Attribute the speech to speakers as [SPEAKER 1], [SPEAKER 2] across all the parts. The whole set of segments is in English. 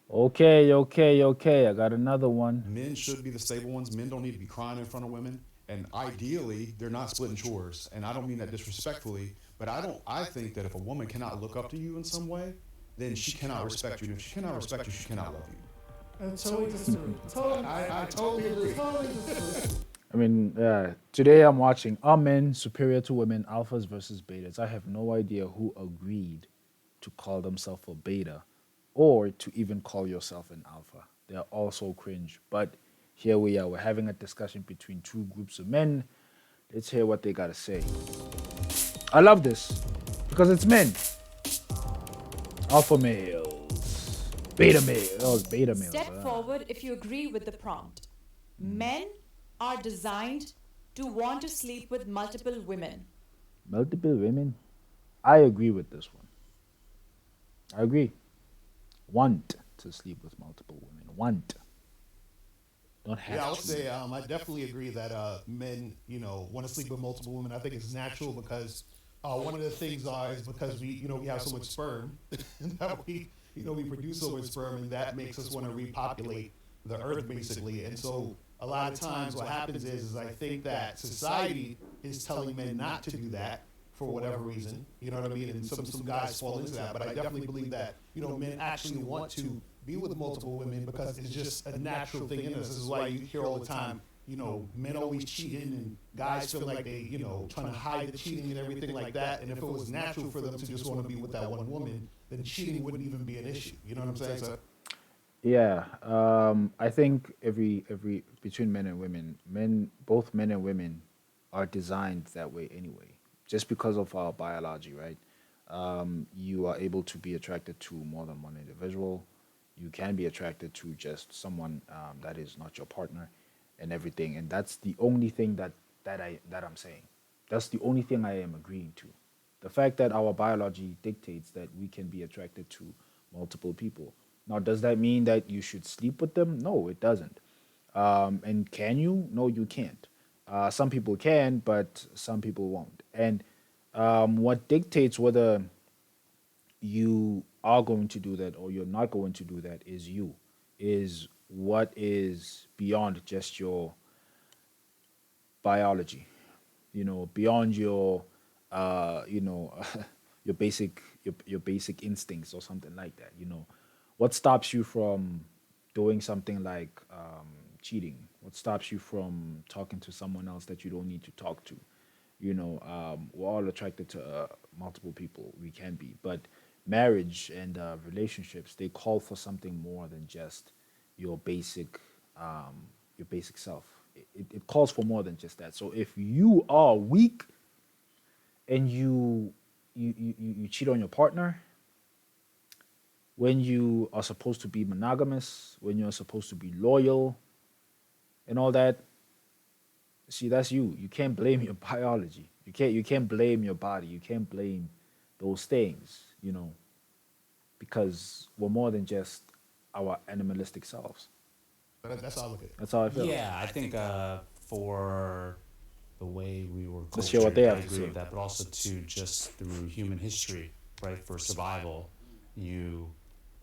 [SPEAKER 1] Okay. I got another one.
[SPEAKER 2] Men should be the stable ones. Men don't need to be crying in front of women. And ideally, they're not splitting chores. And I don't mean that disrespectfully, but I think that if a woman cannot look up to you in some way, then she cannot respect you. And if she cannot respect you, she cannot love you.
[SPEAKER 3] I totally disagree. Totally
[SPEAKER 2] I
[SPEAKER 3] disagree.
[SPEAKER 2] totally agree.
[SPEAKER 3] Totally disagree.
[SPEAKER 1] I mean, today I'm watching Are Men Superior to Women, Alphas versus Betas. I have no idea who agreed to call themselves a beta or to even call yourself an alpha. They're all so cringe. But here we are. We're having a discussion between two groups of men. Let's hear what they got to say. I love this because it's men. Alpha males, beta males.
[SPEAKER 4] Step forward if you agree with the prompt. Men are designed to want to sleep with multiple women.
[SPEAKER 1] Multiple women. I agree with this one. I agree. Want to sleep with multiple women. Want. Don't
[SPEAKER 2] Yeah, I
[SPEAKER 1] have
[SPEAKER 2] would
[SPEAKER 1] to.
[SPEAKER 2] say I definitely agree that men, want to sleep with multiple women. I think it's natural because one of the things is because we have so much sperm that we produce so much sperm, and that makes us want to repopulate the earth basically. And so a lot of times what happens is I think that society is telling men not to do that for whatever reason. You know what I mean? And some guys fall into that, but I definitely believe that men actually want to be with multiple women because it's just a natural thing in us. This is why you hear all the time, men always cheating and guys feel like they, trying to hide the cheating and everything like that. And if it was natural for them to just want to be with that one woman, then cheating wouldn't even be an issue. You know what I'm saying? So
[SPEAKER 1] Yeah, I think every between men and women, both men and women are designed that way anyway. Just because of our biology, right? You are able to be attracted to more than one individual. You can be attracted to just someone that is not your partner, and everything. And that's the only thing that I'm saying. That's the only thing I am agreeing to. The fact that our biology dictates that we can be attracted to multiple people. Now, does that mean that you should sleep with them? No, it doesn't. And can you? No, you can't. Some people can, but some people won't. And what dictates whether you are going to do that or you're not going to do that is you, is what is beyond just your biology, beyond your your basic instincts or something like that. What stops you from doing something like cheating? What stops you from talking to someone else that you don't need to talk to? We're all attracted to multiple people. We can be, but marriage and relationships, they call for something more than just your basic your basic self. It calls for more than just that. So if you are weak and you cheat on your partner when you are supposed to be monogamous, when you're supposed to be loyal and all that, see, that's you. You can't blame your biology. You can't blame your body. You can't blame those things, because we're more than just our animalistic selves.
[SPEAKER 2] that's how I look at it.
[SPEAKER 1] That's how I feel.
[SPEAKER 3] Yeah, I think for the way we were
[SPEAKER 1] Let's hear what they
[SPEAKER 3] cultured, I
[SPEAKER 1] have to
[SPEAKER 3] agree
[SPEAKER 1] say.
[SPEAKER 3] with that. But also too, just through human history, right? For survival, you,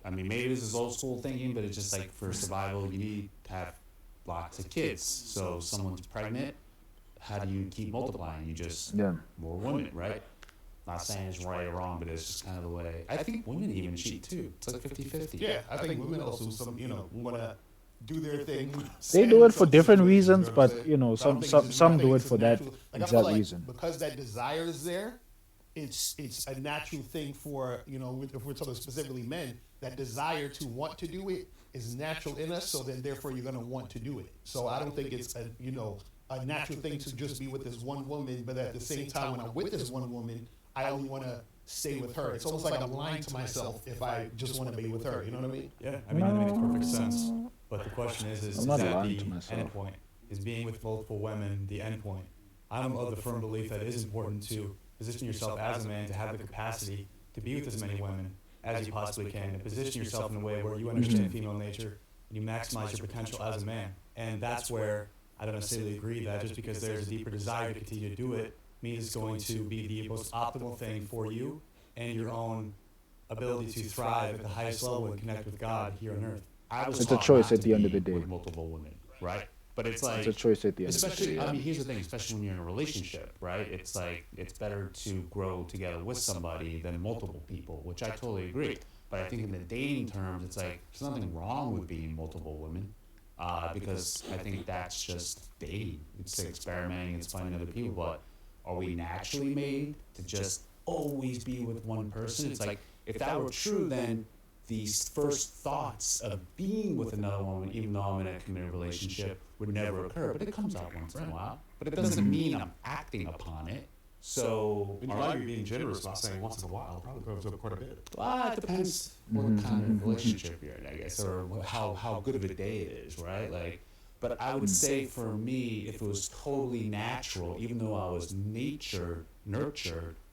[SPEAKER 3] I mean, maybe this is old school thinking, but it's just like for survival, you need to have lots of kids. So someone's pregnant, how do you keep multiplying? You just
[SPEAKER 1] Yeah.
[SPEAKER 3] more women, right? Not saying it's right or wrong, but it's just kind of the way. I think women even cheat too. It's like 50-50.
[SPEAKER 2] Yeah, I think women also want to do their thing,
[SPEAKER 1] They
[SPEAKER 2] stand
[SPEAKER 1] do
[SPEAKER 2] in
[SPEAKER 1] it for
[SPEAKER 2] some
[SPEAKER 1] different
[SPEAKER 2] situations. You
[SPEAKER 1] reasons,
[SPEAKER 2] know what I'm
[SPEAKER 1] but
[SPEAKER 2] saying? But I don't
[SPEAKER 1] some
[SPEAKER 2] think it's
[SPEAKER 1] some
[SPEAKER 2] just. I
[SPEAKER 1] some
[SPEAKER 2] think
[SPEAKER 1] do it
[SPEAKER 2] it's just
[SPEAKER 1] for that
[SPEAKER 2] natural. Like I feel
[SPEAKER 1] exact
[SPEAKER 2] like
[SPEAKER 1] reason.
[SPEAKER 2] because that desire is there, it's a natural thing for if we're talking specifically men, that desire to want to do it is natural in us. So then therefore you're gonna want to do it. So I don't think it's a natural thing to just be with this one woman, but at the same time when I'm with this one woman, I only want to stay with her. It's almost like I'm lying to myself if I just want to be with her. You know what I mean?
[SPEAKER 3] Yeah, I mean that makes perfect sense.
[SPEAKER 1] No,
[SPEAKER 3] But the question
[SPEAKER 1] I'm
[SPEAKER 3] is
[SPEAKER 1] not
[SPEAKER 3] that
[SPEAKER 1] lying to
[SPEAKER 3] the
[SPEAKER 1] myself.
[SPEAKER 3] end point? Is being with multiple women the end point? I'm of the firm belief that it is important to position yourself as a man to have the capacity to be with as many women as you possibly can, and position yourself in a way where you understand female nature and you maximize your potential as a man. And that's where I don't necessarily agree that just because there's a deeper desire to continue to do it means it's going to be the most optimal thing for you and your own ability to thrive at the highest level and connect with God here on earth. I was
[SPEAKER 1] It's a
[SPEAKER 3] taught
[SPEAKER 1] choice
[SPEAKER 3] not
[SPEAKER 1] at
[SPEAKER 3] to
[SPEAKER 1] the end of the
[SPEAKER 3] be
[SPEAKER 1] day.
[SPEAKER 3] with multiple women, right? But it's
[SPEAKER 1] It's a
[SPEAKER 3] like,
[SPEAKER 1] choice at the end of the day.
[SPEAKER 3] especially, I
[SPEAKER 1] Yeah.
[SPEAKER 3] mean, here's the thing, especially when you're in a relationship, right? It's like, it's better to grow together with somebody than multiple people, which I totally agree. But I think in the dating terms, it's like, there's nothing wrong with being multiple women. Because I think that's just dating. It's experimenting, it's finding other people. But are we naturally made to just always be with one person? It's like, if that were true, then these first thoughts of being with another woman, even though I'm in a committed relationship, would never occur. But it comes out once in a while. But it doesn't mean I'm acting upon it. So,
[SPEAKER 5] And you might be being generous by saying once in a while. Probably goes up quite a bit.
[SPEAKER 3] well, it depends what kind of relationship you're in, I guess, or how good of a day it is, right? Like, but I would say for me, if it was totally natural, even though I was nurtured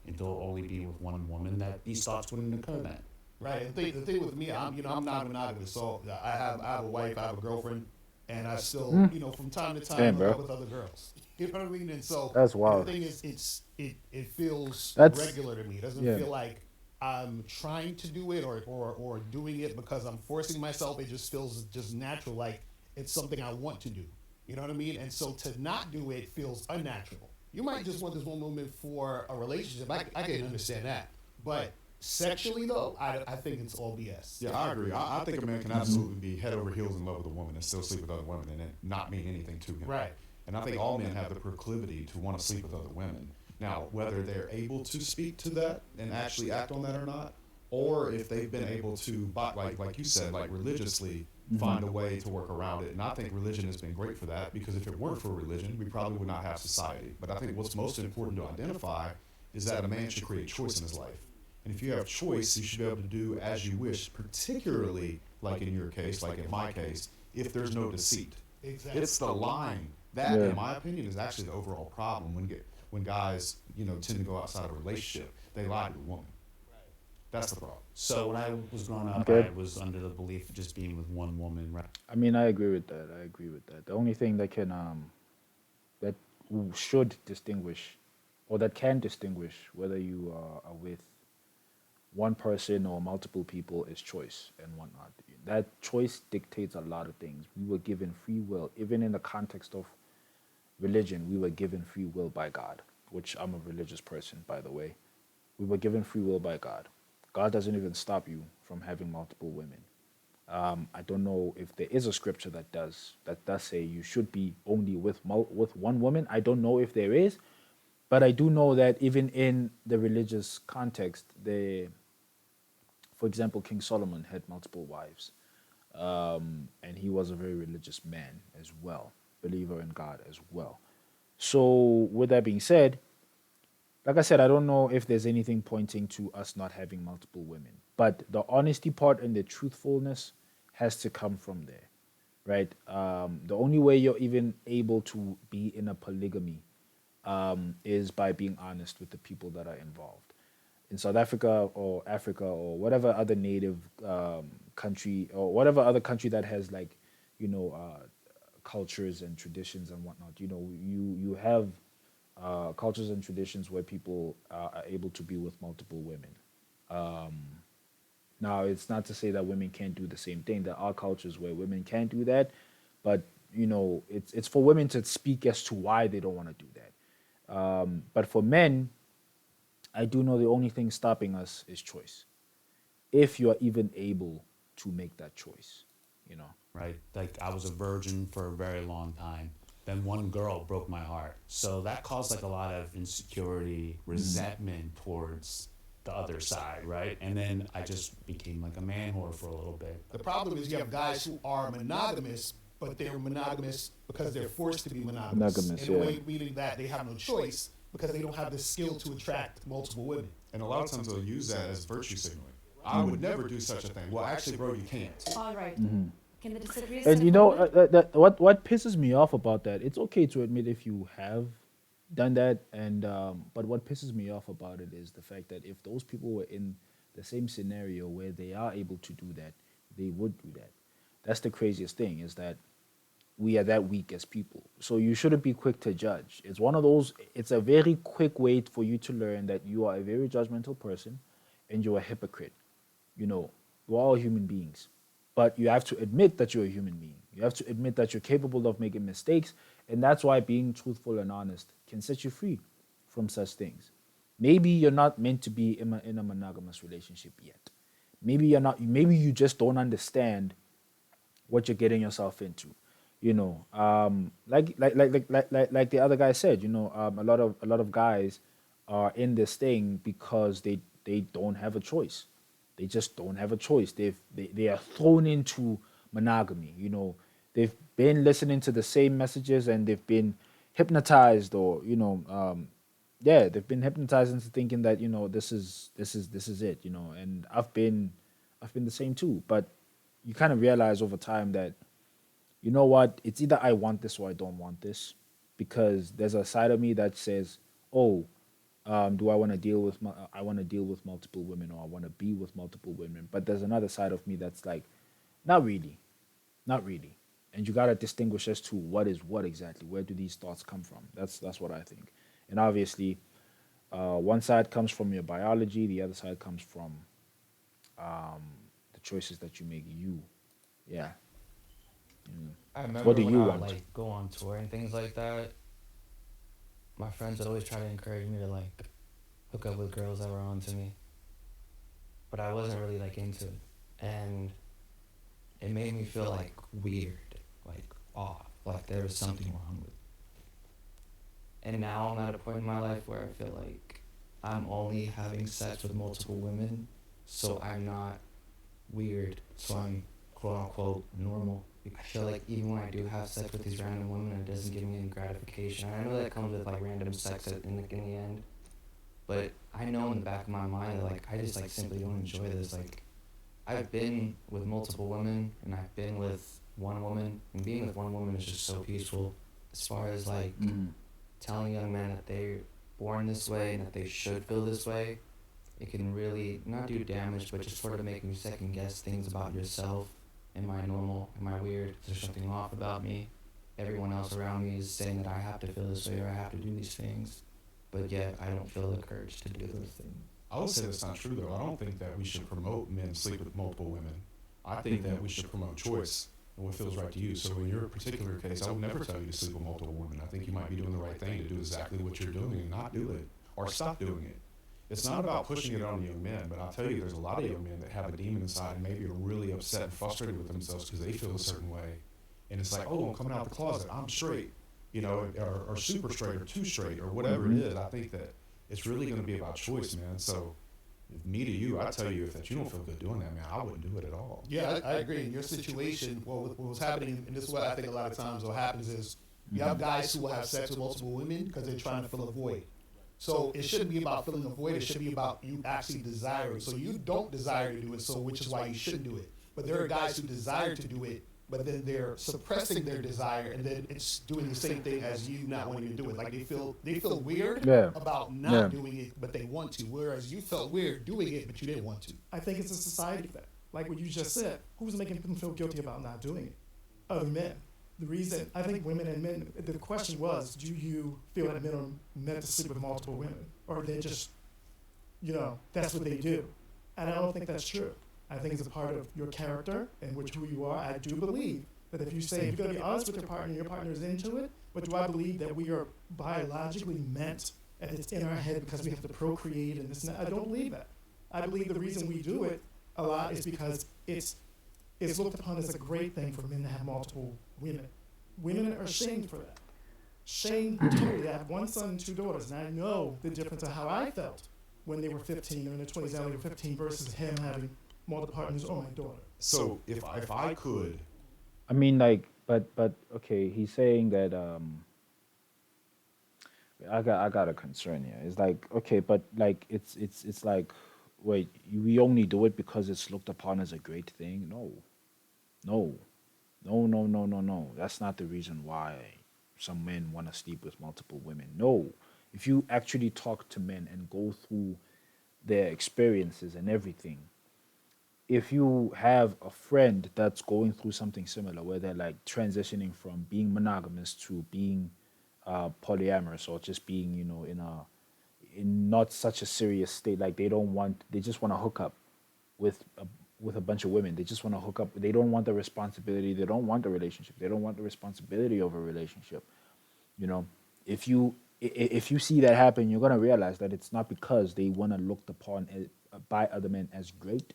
[SPEAKER 3] into only be with one woman, that these thoughts wouldn't occur then.
[SPEAKER 2] Right. And the thing with me, I'm not monogamous. So I have a wife, I have a girlfriend, and I still, from time to time,
[SPEAKER 1] Damn,
[SPEAKER 2] hook
[SPEAKER 1] bro.
[SPEAKER 2] up with other girls. You know what I mean? And so
[SPEAKER 1] That's
[SPEAKER 2] and
[SPEAKER 1] wild.
[SPEAKER 2] the thing is, it feels
[SPEAKER 1] That's-
[SPEAKER 2] regular to me. It doesn't
[SPEAKER 1] yeah.
[SPEAKER 2] feel like I'm trying to do it or doing it because I'm forcing myself. It just feels just natural, like it's something I want to do. You know what I mean? And so to not do it feels unnatural. You might just want this one woman for a relationship. I can understand that. But sexually, though, I think it's all BS.
[SPEAKER 5] Yeah, I agree. I think a man can absolutely be head over heels in love with a woman and still sleep with other women and it not mean anything to him.
[SPEAKER 2] Right.
[SPEAKER 5] And I think all men have the proclivity to want to sleep with other women. Now, whether they're able to speak to that and actually act on that or not, or if they've been able to, like you said, like religiously find a way to work around it. And I think religion has been great for that, because if it weren't for religion, we probably would not have society. But I think what's most important to identify is that a man should create choice in his life. And if you have choice, you should be able to do as you wish, particularly like in your case, like in my case, if there's no deceit.
[SPEAKER 2] Exactly.
[SPEAKER 5] It's the line. That,
[SPEAKER 1] Yeah.
[SPEAKER 5] in my opinion, is actually the overall problem when guys, tend to go outside of a relationship. They lie to a woman. That's the problem.
[SPEAKER 3] So when I was growing up,
[SPEAKER 1] Okay.
[SPEAKER 3] I was under the belief of just being with one woman, right?
[SPEAKER 1] I mean, I agree with that. I agree with that. The only thing that can that should distinguish, or that can distinguish whether you are with one person or multiple people, is choice and whatnot. That choice dictates a lot of things. We were given free will, even in the context of religion. We were given free will by God, which I'm a religious person, by the way. We were given free will by God. God doesn't even stop you from having multiple women. I don't know if there is a scripture that does say you should be only with one woman. I don't know if there is, but I do know that even in the religious context, for example, King Solomon had multiple wives, and he was a very religious man as well, believer in God as well. So, with that being said, like I said, I don't know if there's anything pointing to us not having multiple women, but the honesty part and the truthfulness has to come from there, right? The only way you're even able to be in a polygamy is by being honest with the people that are involved. In South Africa or whatever other native country, or whatever other country that has, like, cultures and traditions and whatnot, you have cultures and traditions where people are able to be with multiple women. Now, it's not to say that women can't do the same thing. There are cultures where women can do that, but it's for women to speak as to why they don't want to do that. But for men, I do know the only thing stopping us is choice. If you are even able to make that choice,
[SPEAKER 3] Right? Like, I was a virgin for a very long time. Then one girl broke my heart. So that caused like a lot of insecurity, resentment towards the other side, right? And then I just became like a man whore for a little bit.
[SPEAKER 2] The problem is you have guys who are monogamous, but they're monogamous because they're forced to be monogamous.
[SPEAKER 1] Monogamous,
[SPEAKER 2] in a
[SPEAKER 1] yeah.
[SPEAKER 2] way, meaning that they have no choice because they don't have the skill to attract multiple women.
[SPEAKER 5] And a lot of times they'll use that as virtue signaling. I would never do such a thing. Well, actually, bro, you can't.
[SPEAKER 4] All right. Can the disagree?
[SPEAKER 1] And what pisses me off about that, it's okay to admit if you have done that, and but what pisses me off about it is the fact that if those people were in the same scenario where they are able to do that, they would do that. That's the craziest thing, is that we are that weak as people. So you shouldn't be quick to judge. It's a very quick way for you to learn that you are a very judgmental person and you're a hypocrite. You know, we're all human beings, but you have to admit that you're a human being. You have to admit that you're capable of making mistakes, and that's why being truthful and honest can set you free from such things. Maybe you're not meant to be in a monogamous relationship yet. Maybe you're not. Maybe you just don't understand what you're getting yourself into. You know, like the other guy said. You know, a lot of guys are in this thing because they don't have a choice. They just don't have a choice. They are thrown into monogamy. You know, they've been listening to the same messages and they've been hypnotized, or yeah, they've been hypnotized into thinking that this is it. You know, and I've been the same too. But you kind of realize over time that you know what, it's either I want this or I don't want this, because there's a side of me that says, oh, do I want to deal with I want to deal with multiple women, or I want to be with multiple women. But there's another side of me that's like, not really, not really. And you gotta distinguish as to what is what exactly. Where do these thoughts come from? That's what I think. And obviously, one side comes from your biology, the other side comes from the choices that you make. You, yeah.
[SPEAKER 3] I
[SPEAKER 1] What
[SPEAKER 3] remember
[SPEAKER 1] do
[SPEAKER 3] when
[SPEAKER 1] you
[SPEAKER 3] I would
[SPEAKER 1] want?
[SPEAKER 3] like go on tour and things like that. My friends would always try to encourage me to like hook up with girls that were on to me, but I wasn't really like into it, and it made me feel like weird, like off, like there was something wrong with. And now I'm at a point in my life where I feel like I'm only having sex with multiple women, so I'm not weird, so I'm quote unquote normal. I feel like even when I do have sex with these random women, it doesn't give me any gratification. I know that comes with like random sex in the end, but I know in the back of my mind that like I just like simply don't enjoy this. Like I've been with multiple women and I've been with one woman, and being with one woman is just so peaceful. As far as like telling young men that they're born this way and that they should feel this way, it can really not do damage, but just sort of make you second guess things about yourself. Am I normal? Am I weird? Is there something off about me? Everyone else around me is saying that I have to feel this way or I have to do these things, but yet I don't feel the courage to do those things.
[SPEAKER 5] I would say that's not true, though. I don't think that we should promote men sleep with multiple women. I think that we should promote choice and what feels right to you. So in your particular case, I would never tell you to sleep with multiple women. I think you might be doing the right thing to do exactly what you're doing and not do it, or stop doing it. It's not about pushing it on the young men, but I'll tell you, there's a lot of young men that have a demon inside and maybe are really upset and frustrated with themselves because they feel a certain way. And it's like, oh, I'm coming out the closet. I'm straight, or super straight or too straight or whatever it is. I think that it's really going to be about choice, man. So me to you, I tell you, if you don't feel good doing that, man, I wouldn't do it at all.
[SPEAKER 2] Yeah, I agree. In your situation, well, what was happening, and this is what I think a lot of times what happens is you have guys who will have sex with multiple women because they're trying to fill a void. So it shouldn't be about filling a void. It should be about you actually desiring. So you don't desire to do it, so which is why you shouldn't do it. But there are guys who desire to do it, but then they're suppressing their desire, and then it's doing the same thing as you not wanting to do it. Like they feel weird
[SPEAKER 1] Yeah.
[SPEAKER 2] about not
[SPEAKER 1] Yeah.
[SPEAKER 2] doing it, but they want to. Whereas you felt weird doing it, but you didn't want to.
[SPEAKER 6] I think it's a society thing. Like what you just said, who's making them feel guilty about not doing it? Other men. The reason, I think women and men, the question was, do you feel that men are meant to sleep with multiple women? Or they just, that's what they do. And I don't think that's true. I think it's a part of your character and who you are. I do believe that if you say, if you're going to be honest with your partner is into it, but do I believe that we are biologically meant, and it's in our head because we have to procreate and this and that? I don't believe that. I believe the reason we do it a lot is because it's looked upon as a great thing for men to have multiple women. Women are shamed for that. Shamed totally. I have one son and two daughters, and I know the difference of how I felt when they were 15 or in their 20s, now they were 15 versus him having multiple partners or my daughter.
[SPEAKER 5] So if I could,
[SPEAKER 1] I mean, like, but okay, he's saying that I got a concern here. It's like, okay, but like it's like, wait, we only do it because it's looked upon as a great thing? No, no, no. That's not the reason why some men want to sleep with multiple women. No, if you actually talk to men and go through their experiences and everything, if you have a friend that's going through something similar where they're like transitioning from being monogamous to being polyamorous, or just being in not such a serious state, like they just want to hook up, with a bunch of women. They just want to hook up. They don't want the responsibility. They don't want the relationship. They don't want the responsibility of a relationship. You know, if you see that happen, you're gonna realize that it's not because they want to looked upon by other men as great.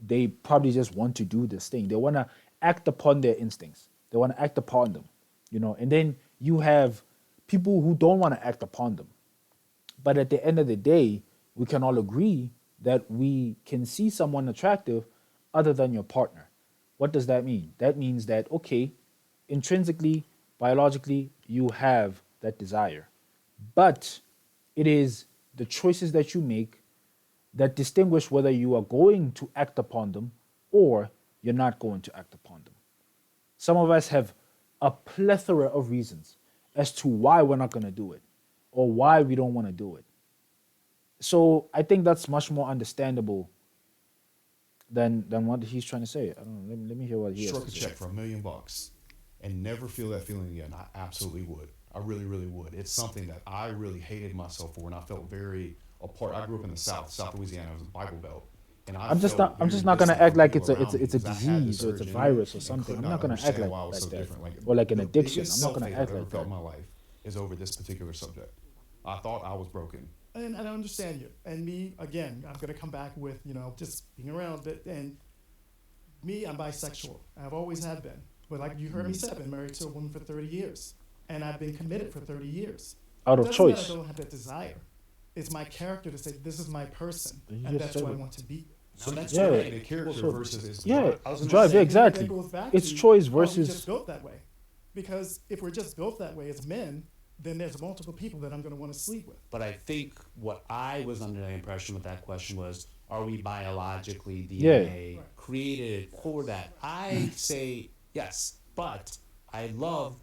[SPEAKER 1] They probably just want to do this thing. They want to act upon their instincts. They want to act upon them, you know. And then you have people who don't want to act upon them. But at the end of the day, we can all agree that we can see someone attractive other than your partner. What does that mean? That means that, okay, intrinsically, biologically, you have that desire. But it is the choices that you make that distinguish whether you are going to act upon them or you're not going to act upon them. Some of us have a plethora of reasons as to why we're not going to do it or why we don't want to do it. So I think that's much more understandable than what he's trying to say. I don't know. Let me hear what he has
[SPEAKER 5] Stroke
[SPEAKER 1] to
[SPEAKER 5] a
[SPEAKER 1] say.
[SPEAKER 5] check for $1 million and never feel that feeling again. I absolutely would. I really, really would. It's something that I really hated myself for, and I felt very apart. I grew up in the South Louisiana. It was a Bible Belt, and
[SPEAKER 1] I'm just not gonna act like it's a disease or it's a virus or something. I'm not gonna act like that. Or like an addiction. I'm not gonna act
[SPEAKER 5] I've ever
[SPEAKER 1] like
[SPEAKER 5] felt
[SPEAKER 1] that.
[SPEAKER 5] in my life is over this particular subject. I thought I was broken.
[SPEAKER 6] And I understand you. And me, again, I'm going to come back with, just being around a bit. And me, I'm bisexual. I've always have been. But like you heard me say, I've been married to a woman for 30 years. And I've been committed for 30 years.
[SPEAKER 1] Out of
[SPEAKER 6] Doesn't mean
[SPEAKER 1] choice.
[SPEAKER 6] I don't have that desire. It's my character to say, this is my person.
[SPEAKER 1] You
[SPEAKER 6] And
[SPEAKER 1] just
[SPEAKER 6] that's
[SPEAKER 1] said
[SPEAKER 6] who I
[SPEAKER 1] it.
[SPEAKER 6] want to be.
[SPEAKER 5] So that's
[SPEAKER 1] Yeah.
[SPEAKER 5] making a character
[SPEAKER 1] So-
[SPEAKER 5] versus his
[SPEAKER 1] Yeah,
[SPEAKER 5] I was
[SPEAKER 1] drive.
[SPEAKER 5] gonna
[SPEAKER 1] Yeah,
[SPEAKER 5] say,
[SPEAKER 1] exactly.
[SPEAKER 6] That goes back
[SPEAKER 1] It's
[SPEAKER 6] to,
[SPEAKER 1] choice
[SPEAKER 6] are we just
[SPEAKER 1] versus.
[SPEAKER 6] built that way? Because if we're just built that way as men, then there's multiple people that I'm going to want to sleep with.
[SPEAKER 7] But I think what I was under the impression with that question was, are we biologically
[SPEAKER 1] Yeah.
[SPEAKER 7] DNA created for that? I say yes, but I love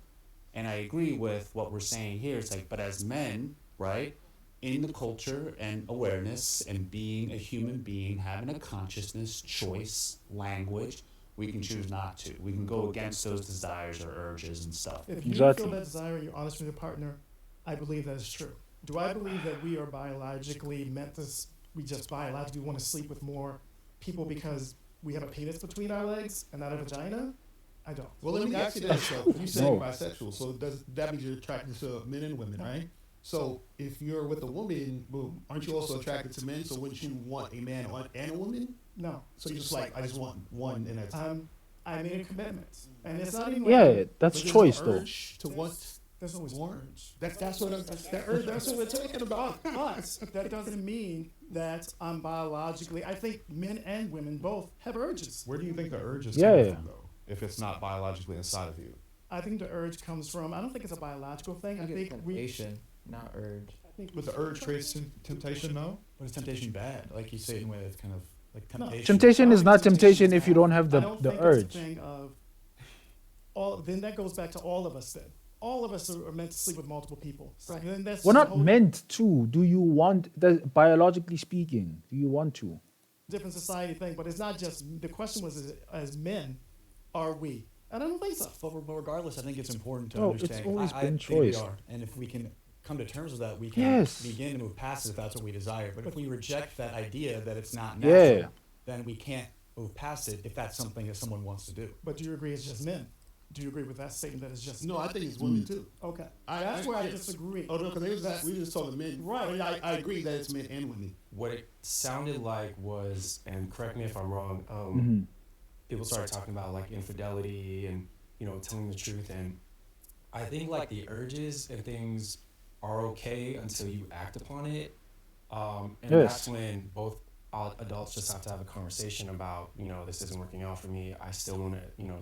[SPEAKER 7] and I agree with what we're saying here. It's like, but as men, right, in the culture and awareness and being a human being, having a consciousness, choice, language, we can choose not to. We can go against those desires or urges and stuff.
[SPEAKER 6] If you
[SPEAKER 1] Exactly.
[SPEAKER 6] feel that desire and you're honest with your partner, I believe that is true. Do I believe that we are biologically meant to, we just biologically want to sleep with more people because we have a penis between our legs and not a vagina? I don't.
[SPEAKER 2] Well, let me ask you this. So you say
[SPEAKER 1] No.
[SPEAKER 2] you're bisexual, so does that means you're attracted to men and women, right? So if you're with a woman, well, aren't you also attracted to men? So wouldn't you want a man and a woman?
[SPEAKER 6] No.
[SPEAKER 2] So you're just like, I just want one, and that's
[SPEAKER 6] I made a commitment. And it's not even
[SPEAKER 1] Yeah,
[SPEAKER 6] like,
[SPEAKER 1] that's
[SPEAKER 2] but there's
[SPEAKER 1] choice
[SPEAKER 2] no
[SPEAKER 1] though.
[SPEAKER 2] urge to want
[SPEAKER 6] there's always
[SPEAKER 2] more.
[SPEAKER 6] urge.
[SPEAKER 2] That's what
[SPEAKER 6] That's what we're talking about. But that doesn't mean that I'm biologically, I think men and women both have urges.
[SPEAKER 5] Where do you think the urge is
[SPEAKER 1] Yeah.
[SPEAKER 5] coming from, though? If it's not biologically inside of you.
[SPEAKER 6] I think the urge comes from, I don't think it's a biological thing. I think we,
[SPEAKER 8] Temptation, not urge.
[SPEAKER 5] But the urge creates temptation, no?
[SPEAKER 3] But is temptation bad? Like you say, in a way that's kind of like
[SPEAKER 6] No.
[SPEAKER 3] temptation.
[SPEAKER 1] Temptation
[SPEAKER 6] I
[SPEAKER 1] is
[SPEAKER 6] don't
[SPEAKER 1] not
[SPEAKER 6] think
[SPEAKER 1] temptation
[SPEAKER 6] temptation's
[SPEAKER 1] if you
[SPEAKER 6] bad.
[SPEAKER 1] don't have
[SPEAKER 6] I don't
[SPEAKER 1] the
[SPEAKER 6] think
[SPEAKER 1] urge.
[SPEAKER 6] It's a thing of then that goes back to all of us then. All of us are meant to sleep with multiple people. So then that's
[SPEAKER 1] We're
[SPEAKER 6] a
[SPEAKER 1] not
[SPEAKER 6] whole
[SPEAKER 1] meant to. Do you want, biologically speaking, do you want to?
[SPEAKER 6] different society thing, but it's not just, the question was, as men, are we? And I don't think so.
[SPEAKER 3] But regardless, I think it's important to
[SPEAKER 1] No, it's
[SPEAKER 3] understand.
[SPEAKER 1] always
[SPEAKER 3] I
[SPEAKER 1] been
[SPEAKER 3] think we
[SPEAKER 1] choice.
[SPEAKER 3] are, and if we can come to terms with that, we can
[SPEAKER 1] Yes.
[SPEAKER 3] begin to move past it if that's what we desire. But if we reject that idea that it's not
[SPEAKER 1] Yeah.
[SPEAKER 3] natural, then we can't move past it if that's something that someone wants to do.
[SPEAKER 6] But do you agree it's just men? Do you agree with that statement that it's just
[SPEAKER 2] No, I think it's women too.
[SPEAKER 6] Okay.
[SPEAKER 2] I-
[SPEAKER 6] That's
[SPEAKER 2] I-
[SPEAKER 6] where I
[SPEAKER 2] yeah.
[SPEAKER 6] disagree.
[SPEAKER 2] Oh no, because we just talking men.
[SPEAKER 6] Right.
[SPEAKER 2] I mean, I agree that it's men and women.
[SPEAKER 8] What it sounded like was, and correct me if I'm wrong,
[SPEAKER 1] Mm-hmm.
[SPEAKER 8] people started talking about like infidelity and telling the truth, and I think like the urges and things are okay until you act upon it, and
[SPEAKER 1] Yes.
[SPEAKER 8] that's when both adults just have to have a conversation about this isn't working out for me. I still want to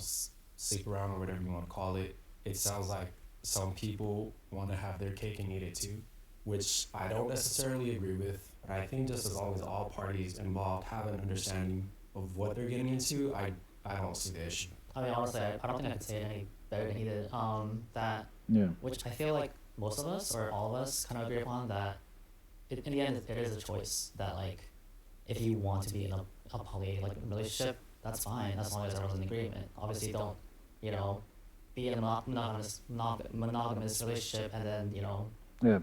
[SPEAKER 8] sleep around or whatever you want to call it. It sounds like some people want to have their cake and eat it too, which I don't necessarily agree with. But I think just as long as all parties involved have an understanding of what they're getting into, I don't see the issue.
[SPEAKER 9] I mean, honestly, I don't think I could say it any better than he did. That,
[SPEAKER 1] Yeah.
[SPEAKER 9] which I feel like most of us or all of us kind of agree upon, that in the end, it is a choice. That like, if you want to be in a poly relationship, that's fine as long as everyone's in agreement. Obviously, don't be in a monogamous relationship and then
[SPEAKER 1] Yeah.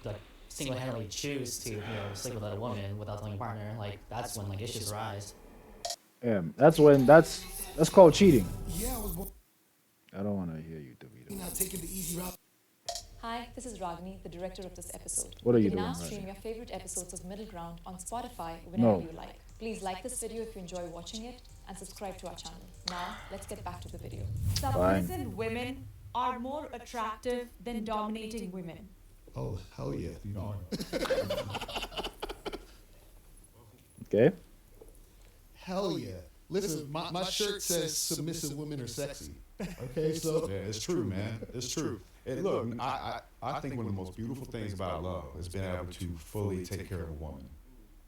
[SPEAKER 9] like single-handedly choose to sleep with another woman without telling your partner. Like that's when like issues arise.
[SPEAKER 1] Yeah, that's called cheating.
[SPEAKER 2] Yeah, I was born
[SPEAKER 1] I don't want to hear you, Davito.
[SPEAKER 2] not taking the easy route.
[SPEAKER 4] Hi, this is Ragini, the director of this episode.
[SPEAKER 1] What are
[SPEAKER 4] You
[SPEAKER 1] you
[SPEAKER 4] can now
[SPEAKER 1] doing right
[SPEAKER 4] stream
[SPEAKER 1] now?
[SPEAKER 4] your favorite episodes of Middle Ground on Spotify whenever
[SPEAKER 1] No.
[SPEAKER 4] you like. Please like this video if you enjoy watching it and subscribe to our channel. Now, let's get back to the video.
[SPEAKER 1] Fine.
[SPEAKER 4] Submissive women are more attractive than dominating women.
[SPEAKER 2] Oh, hell yeah. You know,
[SPEAKER 1] Okay.
[SPEAKER 2] hell yeah. Listen, my shirt says submissive women are sexy. Okay, so
[SPEAKER 5] Yeah, it's true, man. It's true. And look, I think one of the most beautiful things about love is being able to fully take care of a woman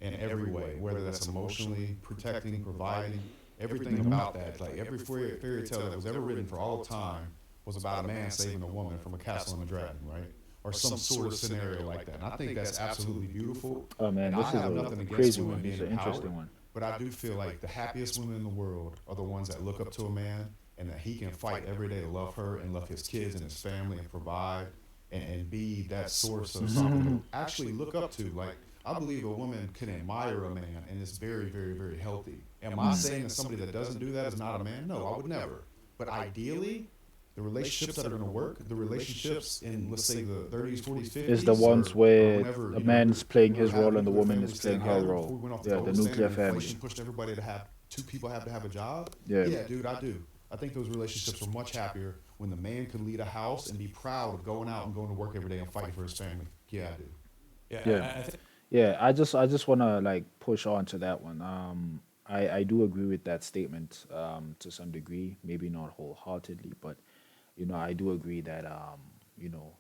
[SPEAKER 5] in every way, whether that's emotionally protecting, providing, everything about that. Like every fairy tale that was ever written for all time was about a man saving a woman from a castle and a dragon, right? Or some sort of scenario like that. And I think that's absolutely beautiful.
[SPEAKER 1] Oh man,
[SPEAKER 5] And
[SPEAKER 1] this
[SPEAKER 5] I
[SPEAKER 1] is
[SPEAKER 5] have
[SPEAKER 1] a
[SPEAKER 5] nothing against
[SPEAKER 1] crazy
[SPEAKER 5] women
[SPEAKER 1] one. This
[SPEAKER 5] being
[SPEAKER 1] is an interesting
[SPEAKER 5] empowered.
[SPEAKER 1] one.
[SPEAKER 5] But I do feel like the happiest women in the world are the ones that look up to a man and that he can fight every day to love her and love his kids and his family and provide and be that source of something to actually look up to. Like, I believe a woman can admire a man and is very, very, very healthy. Am I saying that somebody that doesn't do that is not a man? No, I would never. But ideally, the relationships that are going to work, the relationships in, let's say, the 30s, 40s, 50s,
[SPEAKER 1] Is the ones
[SPEAKER 5] or
[SPEAKER 1] where
[SPEAKER 5] whenever,
[SPEAKER 1] the
[SPEAKER 5] you know,
[SPEAKER 1] man's playing his
[SPEAKER 5] we were
[SPEAKER 1] role and the
[SPEAKER 5] having
[SPEAKER 1] woman
[SPEAKER 5] nuclear
[SPEAKER 1] is playing her
[SPEAKER 5] families together before
[SPEAKER 1] role.
[SPEAKER 5] we went off
[SPEAKER 1] Yeah, the
[SPEAKER 5] gold standard
[SPEAKER 1] nuclear
[SPEAKER 5] and
[SPEAKER 1] family.
[SPEAKER 5] inflation pushed everybody to have two people have to have a job.
[SPEAKER 1] Yeah.
[SPEAKER 5] Yeah, dude, I do. I think those relationships were much happier when the man could lead a house and be proud of going out and going to work every day and fighting for his family. Yeah, I do.
[SPEAKER 1] Yeah.
[SPEAKER 3] I think
[SPEAKER 1] Yeah, I just want to like push on to that one. I do agree with that statement to some degree, maybe not wholeheartedly, but I do agree that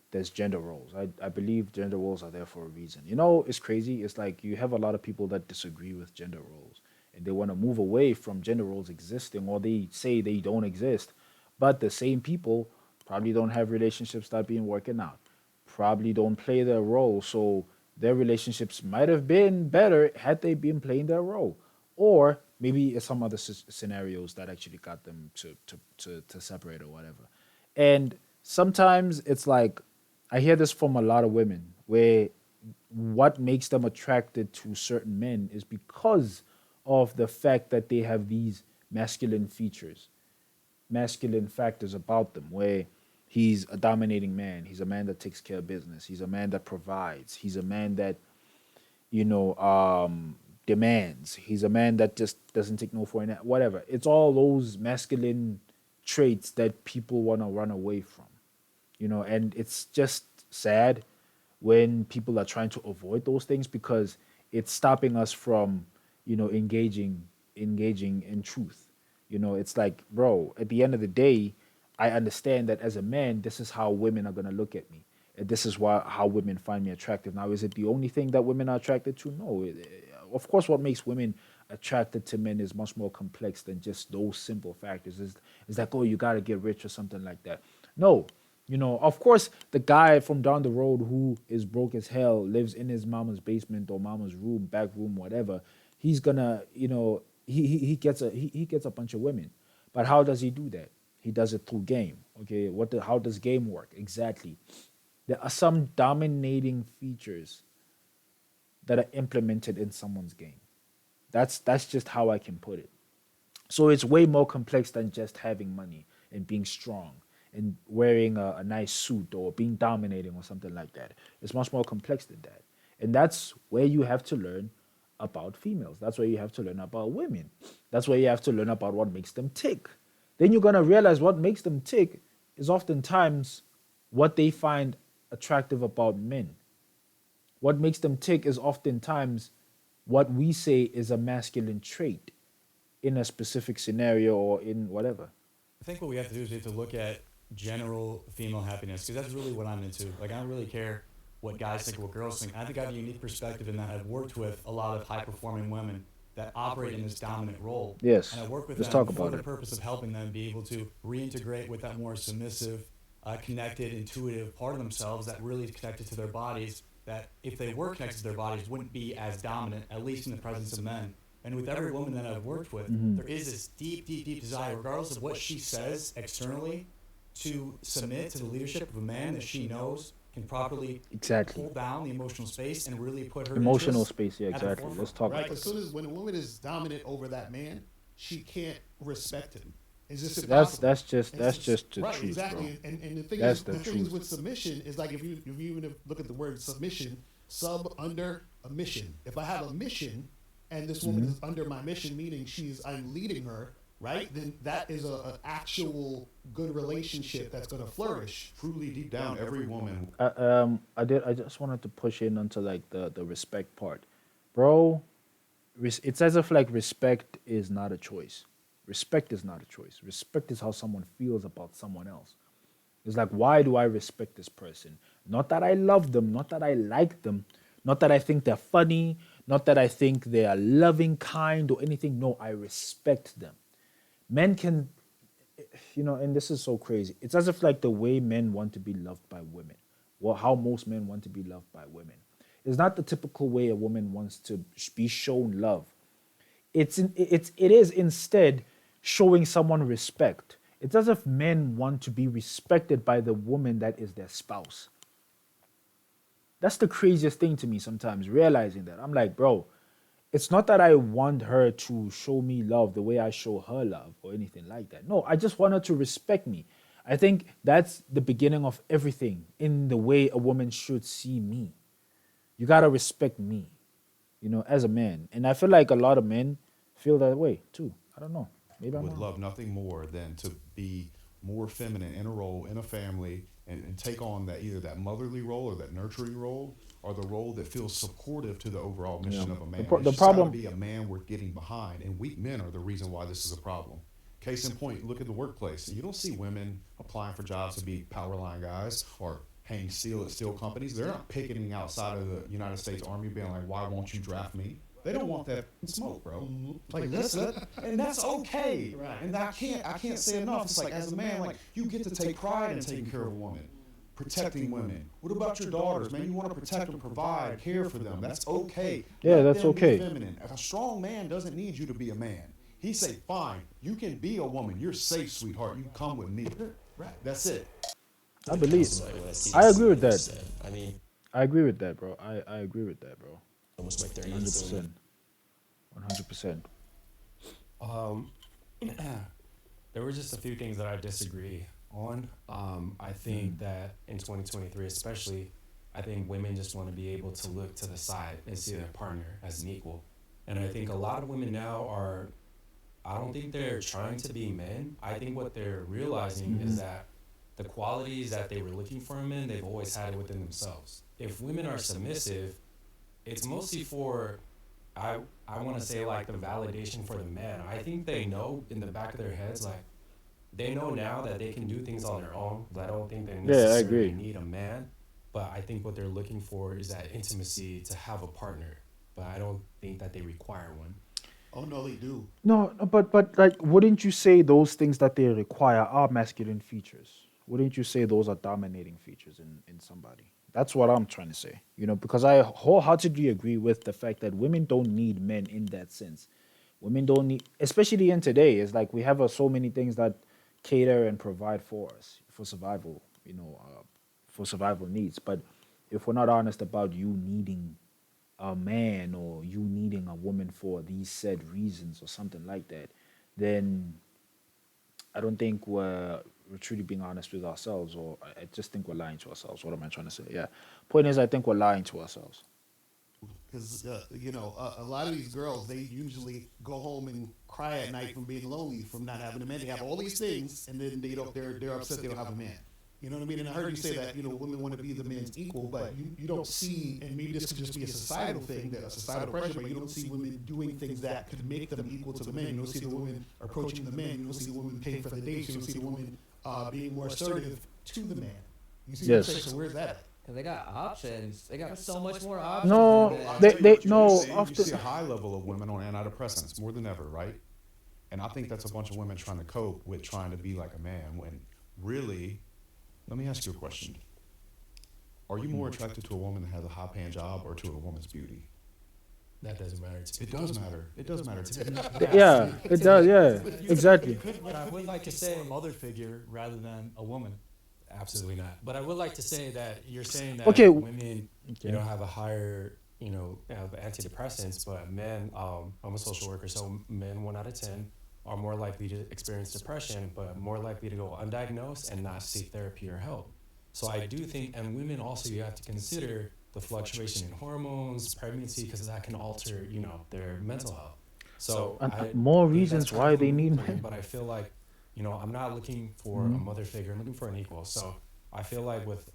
[SPEAKER 1] there's gender roles. I believe gender roles are there for a reason. It's crazy. It's like you have a lot of people that disagree with gender roles and they want to move away from gender roles existing, or they say they don't exist. But the same people probably don't have relationships that been working out, probably don't play their role. So their relationships might have been better had they been playing their role. Or maybe it's some other scenarios that actually got them to separate or whatever. And sometimes it's like, I hear this from a lot of women where what makes them attracted to certain men is because of the fact that they have these masculine features, masculine factors about them, where he's a dominating man, he's a man that takes care of business, he's a man that provides, he's a man that demands, he's a man that just doesn't take no for an whatever. It's all those masculine traits that people want to run away from, and it's just sad when people are trying to avoid those things because it's stopping us from engaging in truth. It's like, bro, at the end of the day, I understand that as a man, this is how women are going to look at me, and this is how women find me attractive. Now, is it the only thing that women are attracted to? No. Of course, what makes women attracted to men is much more complex than just those simple factors. Is like, oh, you got to get rich or something like that. No. Of course, the guy from down the road who is broke as hell, lives in his mama's basement or mama's room, back room, whatever, he's gonna, he gets a bunch of women. But how does he do that? He does it through game. Okay, how does game work? Exactly. There are some dominating features that are implemented in someone's game. That's just how I can put it. So it's way more complex than just having money and being strong and wearing a nice suit or being dominating or something like that. It's much more complex than that. And that's where you have to learn about females. That's where you have to learn about women. That's where you have to learn about what makes them tick. Then you're going to realize what makes them tick is oftentimes what they find attractive about men. What makes them tick is oftentimes what we say is a masculine trait in a specific scenario or in whatever.
[SPEAKER 3] I think what we have to do is we have to look at general female happiness, because that's really what I'm into. Like, I don't really care what guys think or what girls think. I think I have a unique perspective in that I've worked with a lot of high-performing women that operate in this dominant role.
[SPEAKER 1] Yes.
[SPEAKER 3] And I work with
[SPEAKER 1] Let's
[SPEAKER 3] them
[SPEAKER 1] talk
[SPEAKER 3] for
[SPEAKER 1] about
[SPEAKER 3] the
[SPEAKER 1] it.
[SPEAKER 3] purpose of helping them be able to reintegrate with that more submissive, connected, intuitive part of themselves that really is connected to their bodies, that if they were connected to their bodies wouldn't be as dominant, at least in the presence of men. And with every woman that I've worked with, there is this deep, deep, deep desire, regardless of what she says externally, to submit to the leadership of a man that she knows can properly
[SPEAKER 1] Exactly.
[SPEAKER 3] hold down the emotional space and really put her
[SPEAKER 1] Emotional
[SPEAKER 3] interests
[SPEAKER 1] space, yeah,
[SPEAKER 3] at the
[SPEAKER 1] exactly.
[SPEAKER 3] forefront.
[SPEAKER 1] Let's talk
[SPEAKER 2] Right?
[SPEAKER 1] about
[SPEAKER 2] As soon as when a woman is dominant over that man, she can't respect him. It's just
[SPEAKER 1] That's
[SPEAKER 2] impossible.
[SPEAKER 1] that's just the
[SPEAKER 2] Right,
[SPEAKER 1] truth,
[SPEAKER 2] exactly.
[SPEAKER 1] bro.
[SPEAKER 2] And the thing
[SPEAKER 1] That's
[SPEAKER 2] is,
[SPEAKER 1] the
[SPEAKER 2] the thing is
[SPEAKER 1] truth.
[SPEAKER 2] with submission is like if you even look at the word submission, sub under a mission. If I have a mission and this woman is under my mission, meaning I'm leading her, right? Then that is a actual good relationship that's going to flourish.
[SPEAKER 5] Truly, deep down, every woman.
[SPEAKER 1] I just wanted to push in onto like the respect part, bro. It's as if like respect is not a choice. Respect is not a choice. Respect is how someone feels about someone else. It's like, why do I respect this person? Not that I love them, not that I like them, not that I think they're funny, not that I think they are loving, kind, or anything. No, I respect them. Men can, and this is so crazy. It's as if like the way men want to be loved by women, well, how most men want to be loved by women. It's not the typical way a woman wants to be shown love. It is instead showing someone respect. It's as if men want to be respected by the woman that is their spouse. That's the craziest thing to me sometimes, realizing that. I'm like, bro, it's not that I want her to show me love the way I show her love or anything like that. No, I just want her to respect me. I think that's the beginning of everything in the way a woman should see me. You gotta respect me, as a man. And I feel like a lot of men feel that way too. I don't know. Maybe I'm
[SPEAKER 5] Would
[SPEAKER 1] wrong.
[SPEAKER 5] love nothing more than to be more feminine in a role in a family and take on that either that motherly role or that nurturing role or the role that feels supportive to the overall mission of a man.
[SPEAKER 1] The
[SPEAKER 5] It's just
[SPEAKER 1] problem-
[SPEAKER 5] gotta be a man worth getting behind, and weak men are the reason why this is a problem. Case in point, look at the workplace. You don't see women applying for jobs to be power line guys or hang steel at steel companies. They're not picketing outside of the United States Army being like, why won't you draft me? They don't want that smoke, bro. Like listen, and that's okay.
[SPEAKER 8] Right.
[SPEAKER 5] And I can't say enough. It's like as a man, like you get to take pride in taking care of a woman, protecting women. What about your daughters, man? You want to protect them, provide, care for them. That's okay.
[SPEAKER 1] Yeah,
[SPEAKER 5] Let
[SPEAKER 1] that's
[SPEAKER 5] them be
[SPEAKER 1] okay.
[SPEAKER 5] feminine. A strong man doesn't need you to be a man. He say, fine, you can be a woman. You're safe, sweetheart. You come with me.
[SPEAKER 2] Right.
[SPEAKER 5] That's it.
[SPEAKER 1] I believe. I agree with that.
[SPEAKER 8] I mean,
[SPEAKER 1] I agree with that, bro. I agree with that, bro.
[SPEAKER 8] almost my 30s.
[SPEAKER 1] 100%. 100%.
[SPEAKER 8] There were just a few things that I disagree on. I think that in 2023, especially, I think women just want to be able to look to the side and see their partner as an equal. And I think a lot of women now I don't think they're trying to be men. I think what they're realizing is that the qualities that they were looking for in men, they've always had it within themselves. If women are submissive, it's mostly for, I want to say like the validation for the man. I think they know in the back of their heads, like they know now that they can do things on their own. But I don't think they
[SPEAKER 1] I
[SPEAKER 8] necessarily
[SPEAKER 1] agree.
[SPEAKER 8] need a man. But I think what they're looking for is that intimacy to have a partner. But I don't think that they require one.
[SPEAKER 2] Oh no, they do.
[SPEAKER 1] No, but like, wouldn't you say those things that they require are masculine features? Wouldn't you say those are dominating features in somebody? That's what I'm trying to say. Because I wholeheartedly agree with the fact that women don't need men in that sense. Women don't need, especially in today, it's like we have so many things that cater and provide for us for survival, for survival needs. But if we're not honest about you needing a man or you needing a woman for these said reasons or something like that, then I don't think we're truly being honest with ourselves, or I just think we're lying to ourselves. What am I trying to say? Yeah. Point is, I think we're lying to ourselves.
[SPEAKER 2] Because a lot of these girls, they usually go home and cry at night from being lonely, from not having a man. They have all these things, and then they're upset they don't have a man. You know what I mean? And I heard you say that women want to be the man's equal, but you don't see, and maybe this could just be a societal thing, a societal pressure, but you don't see women doing things that could make them equal to the men. You don't see the woman approaching the man. You don't see the woman paying for the dates. You don't see the woman being more assertive to the man. You see
[SPEAKER 1] Yes.
[SPEAKER 2] what I'm saying? So where's that at?
[SPEAKER 10] Cause they got options. They got so much more options.
[SPEAKER 1] No,
[SPEAKER 10] than men.
[SPEAKER 1] they
[SPEAKER 5] You
[SPEAKER 1] no.
[SPEAKER 5] see
[SPEAKER 1] Often,
[SPEAKER 5] a high level of women on antidepressants more than ever, right? And I think that's a bunch of women trying to cope with trying to be like a man when really, let me ask you a question. Are you more attracted to a woman that has a high paying job or to a woman's beauty?
[SPEAKER 8] That doesn't matter to me.
[SPEAKER 5] It does matter. It does matter to me.
[SPEAKER 1] yeah, it does. Yeah, exactly.
[SPEAKER 3] But I would like to say a mother figure rather than a woman.
[SPEAKER 8] Absolutely not.
[SPEAKER 3] But I would like to say that you're saying that
[SPEAKER 1] Okay.
[SPEAKER 3] women,
[SPEAKER 1] Okay.
[SPEAKER 3] have a higher, have antidepressants, but men, I'm a social worker, so men 1 out of 10
[SPEAKER 8] are more likely to experience depression, but more likely to go undiagnosed and not seek therapy or help. So I do think, and women also, you have to consider the fluctuation in hormones, pregnancy, because that can alter, their mental health. So
[SPEAKER 1] And
[SPEAKER 8] I
[SPEAKER 1] more
[SPEAKER 8] think that's
[SPEAKER 1] reasons
[SPEAKER 8] kind
[SPEAKER 1] why
[SPEAKER 8] of a
[SPEAKER 1] they
[SPEAKER 8] moot
[SPEAKER 1] need
[SPEAKER 8] point,
[SPEAKER 1] men.
[SPEAKER 8] but I feel like, I'm not looking for a
[SPEAKER 1] Mhm.
[SPEAKER 8] mother figure. I'm looking for an equal. So I feel like with,